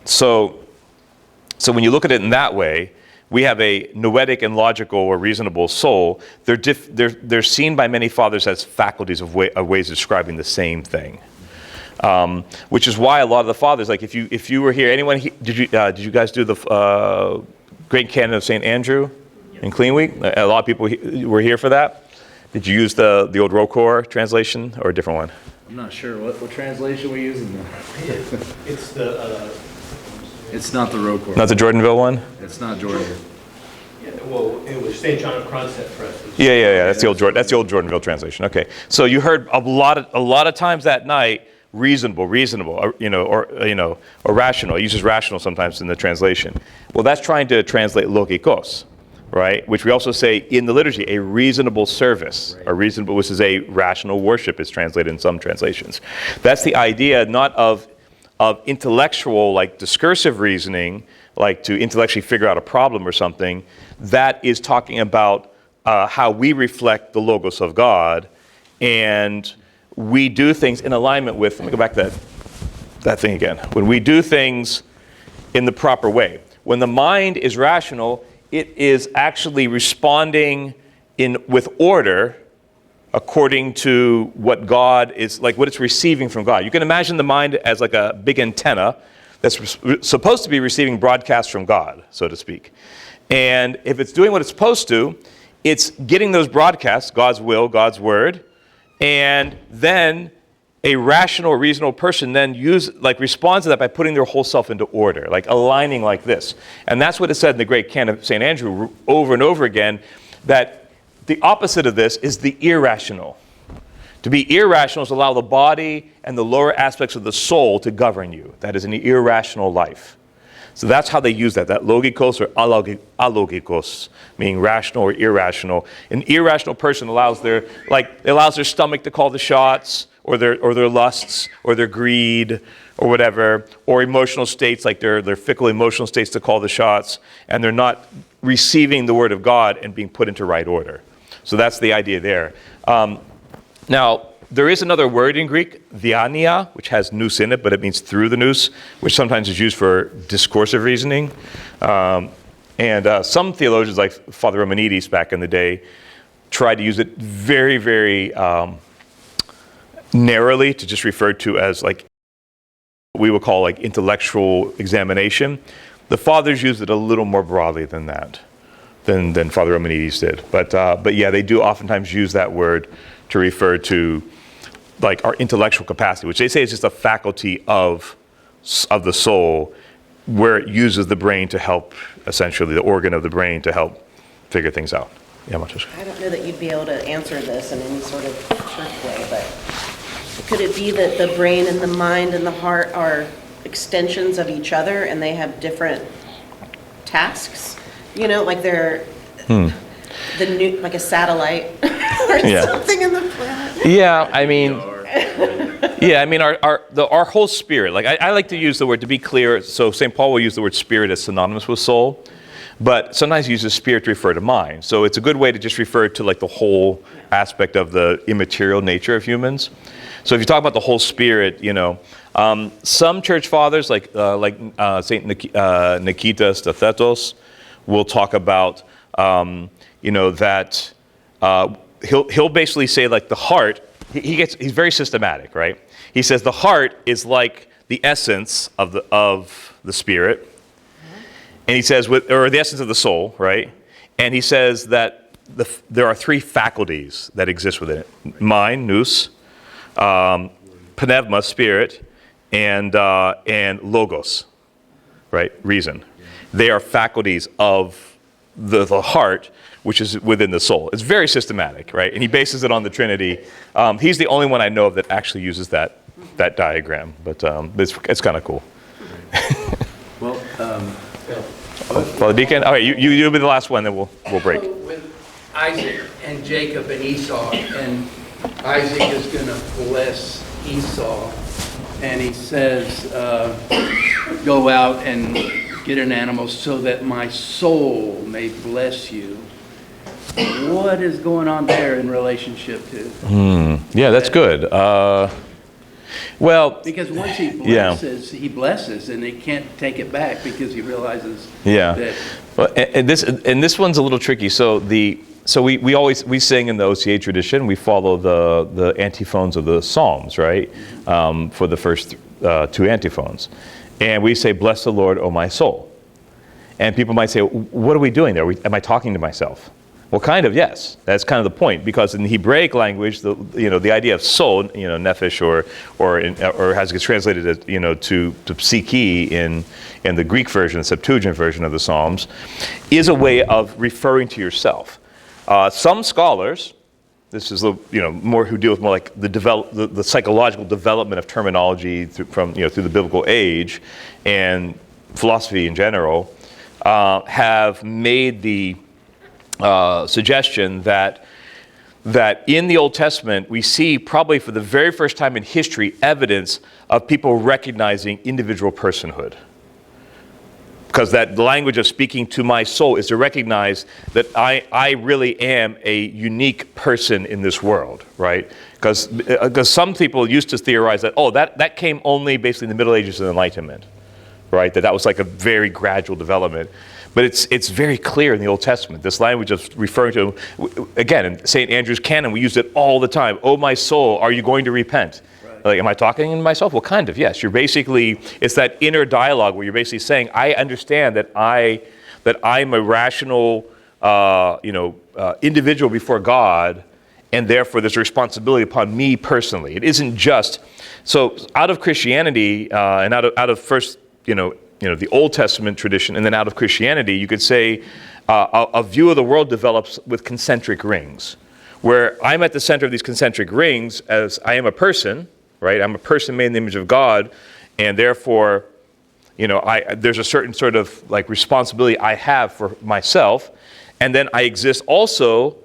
So when you look at it in that way, we have a noetic and logical or reasonable soul. They're seen by many fathers as faculties of ways of describing the same thing. Which is why a lot of the fathers, like if you were here, anyone, did you guys do the Great Canon of St. Andrew in Clean Week? A lot of people were here for that. Did you use the old Rocor translation or a different one? I'm not sure. What translation we using now? It's the, It's not the Rocor. Not the Jordanville one? It's not Jordan. well, it was St. John of Kronstadt Press. Yeah. That's the old Jordanville translation. Okay. So you heard a lot of times that night, reasonable, or rational. It uses rational sometimes in the translation. Well, that's trying to translate logikos, right? Which we also say in the liturgy, a reasonable service, which is a rational worship is translated in some translations. That's the idea, not of intellectual, like discursive reasoning, like to intellectually figure out a problem or something. That is talking about how we reflect the Logos of God, and we do things in alignment with, let me go back to that thing again. When we do things in the proper way. When the mind is rational, it is actually responding with order according to what God is, like what it's receiving from God. You can imagine the mind as like a big antenna that's supposed to be receiving broadcasts from God, so to speak. And if it's doing what it's supposed to, it's getting those broadcasts, God's will, God's word, and then a rational, reasonable person then responds to that by putting their whole self into order, like aligning like this. And that's what it said in the Great Canon of St. Andrew over and over again, that the opposite of this is the irrational. To be irrational is allow the body and the lower aspects of the soul to govern you. That is an irrational life. So that's how they use that logikos or alogikos, meaning rational or irrational. An irrational person allows their stomach to call the shots, or their lusts, or their greed, or whatever, or emotional states, like their fickle emotional states to call the shots, and they're not receiving the word of God and being put into right order. So that's the idea there. Now, there is another word in Greek, diania, which has nous in it, but it means through the nous, which sometimes is used for discursive reasoning. And some theologians, like Father Romanides back in the day, tried to use it very, very narrowly to just refer to as like what we would call like intellectual examination. The fathers used it a little more broadly than that, than Father Romanides did. But yeah, they do oftentimes use that word to refer to like our intellectual capacity, which they say is just a faculty of the soul, where it uses the brain to help, essentially the organ of the brain to help figure things out. Yeah, Matos. I don't know that you'd be able to answer this in any sort of church way, but could it be that the brain and the mind and the heart are extensions of each other and they have different tasks? You know, like they're like a satellite or something in the planet. Yeah, I mean, our whole spirit. Like I like to use the word, to be clear. So St. Paul will use the word spirit as synonymous with soul, but sometimes he uses spirit to refer to mind. So it's a good way to just refer to like the whole aspect of the immaterial nature of humans. So if you talk about the whole spirit, some church fathers like Saint Nikita Stathetos will talk about that he'll basically say like the heart. He's very systematic, right? He says the heart is like the essence of the spirit, and he says or the essence of the soul, right? And he says that there are three faculties that exist within it: mind, nous, pneuma, spirit, and logos, right? Reason. They are faculties of the heart, which is within the soul. It's very systematic, right? And he bases it on the Trinity. He's the only one I know of that actually uses that diagram, but it's kind of cool. Well, Father Deacon, all right, you'll be the last one, then we'll break. With Isaac and Jacob and Esau, and Isaac is going to bless Esau, and he says, go out and get an animal so that my soul may bless you. What is going on there in relationship to? Yeah, that's good. Well, Because once he Yeah. blesses, and he can't take it back because he realizes yeah. that. Well, and this one's a little tricky. So we sing in the OCA tradition. We follow the antiphons of the Psalms, right? For the first two antiphons, and we say, "Bless the Lord, O my soul." And people might say, "What are we doing there? Am I talking to myself?" Well, kind of, yes. That's kind of the point, because in the Hebraic language, the idea of soul, nephesh, or as it gets translated as, to psyche in the Greek version, the Septuagint version of the Psalms, is a way of referring to yourself. Some scholars, this is more who deal with more like the psychological development of terminology through the biblical age and philosophy in general, have made the suggestion that in the Old Testament we see probably for the very first time in history evidence of people recognizing individual personhood. Because that language of speaking to my soul is to recognize that I really am a unique person in this world, right? Because some people used to theorize that, that came only basically in the Middle Ages and Enlightenment, right? That was like a very gradual development. But it's very clear in the Old Testament. This language of referring to, again, in St. Andrew's canon, we use it all the time. "Oh, my soul, are you going to repent?" Right. Like, am I talking to myself? Well, kind of, yes. It's that inner dialogue where you're basically saying, I understand that I'm a rational, individual before God, and therefore there's a responsibility upon me personally. It isn't just, so out of Christianity, and out of first, the Old Testament tradition, and then out of Christianity, you could say a view of the world develops with concentric rings, where I'm at the center of these concentric rings as I am a person, right? I'm a person made in the image of God, and therefore, there's a certain sort of like responsibility I have for myself, and then I exist also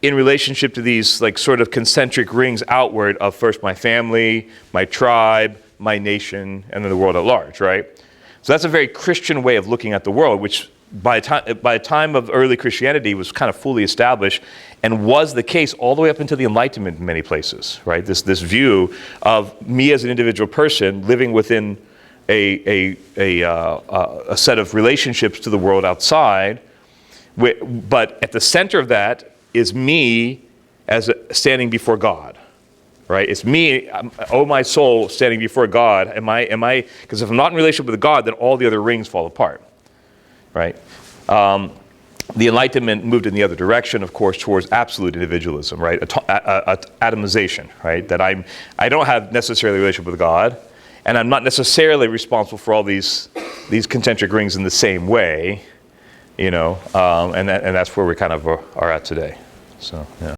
in relationship to these like sort of concentric rings outward of first my family, my tribe, my nation, and then the world at large, right? So that's a very Christian way of looking at the world, which by the time of early Christianity was kind of fully established and was the case all the way up into the Enlightenment in many places, right? This view of me as an individual person living within a set of relationships to the world outside, but at the center of that is me as standing before God. Right? It's me, oh my soul, standing before God. Am I? Because if I'm not in relationship with God, then all the other rings fall apart. Right? The Enlightenment moved in the other direction, of course, towards absolute individualism, right? Atomization, right? That I don't have necessarily a relationship with God, and I'm not necessarily responsible for all these concentric rings in the same way, and that's where we kind of are at today. So, yeah.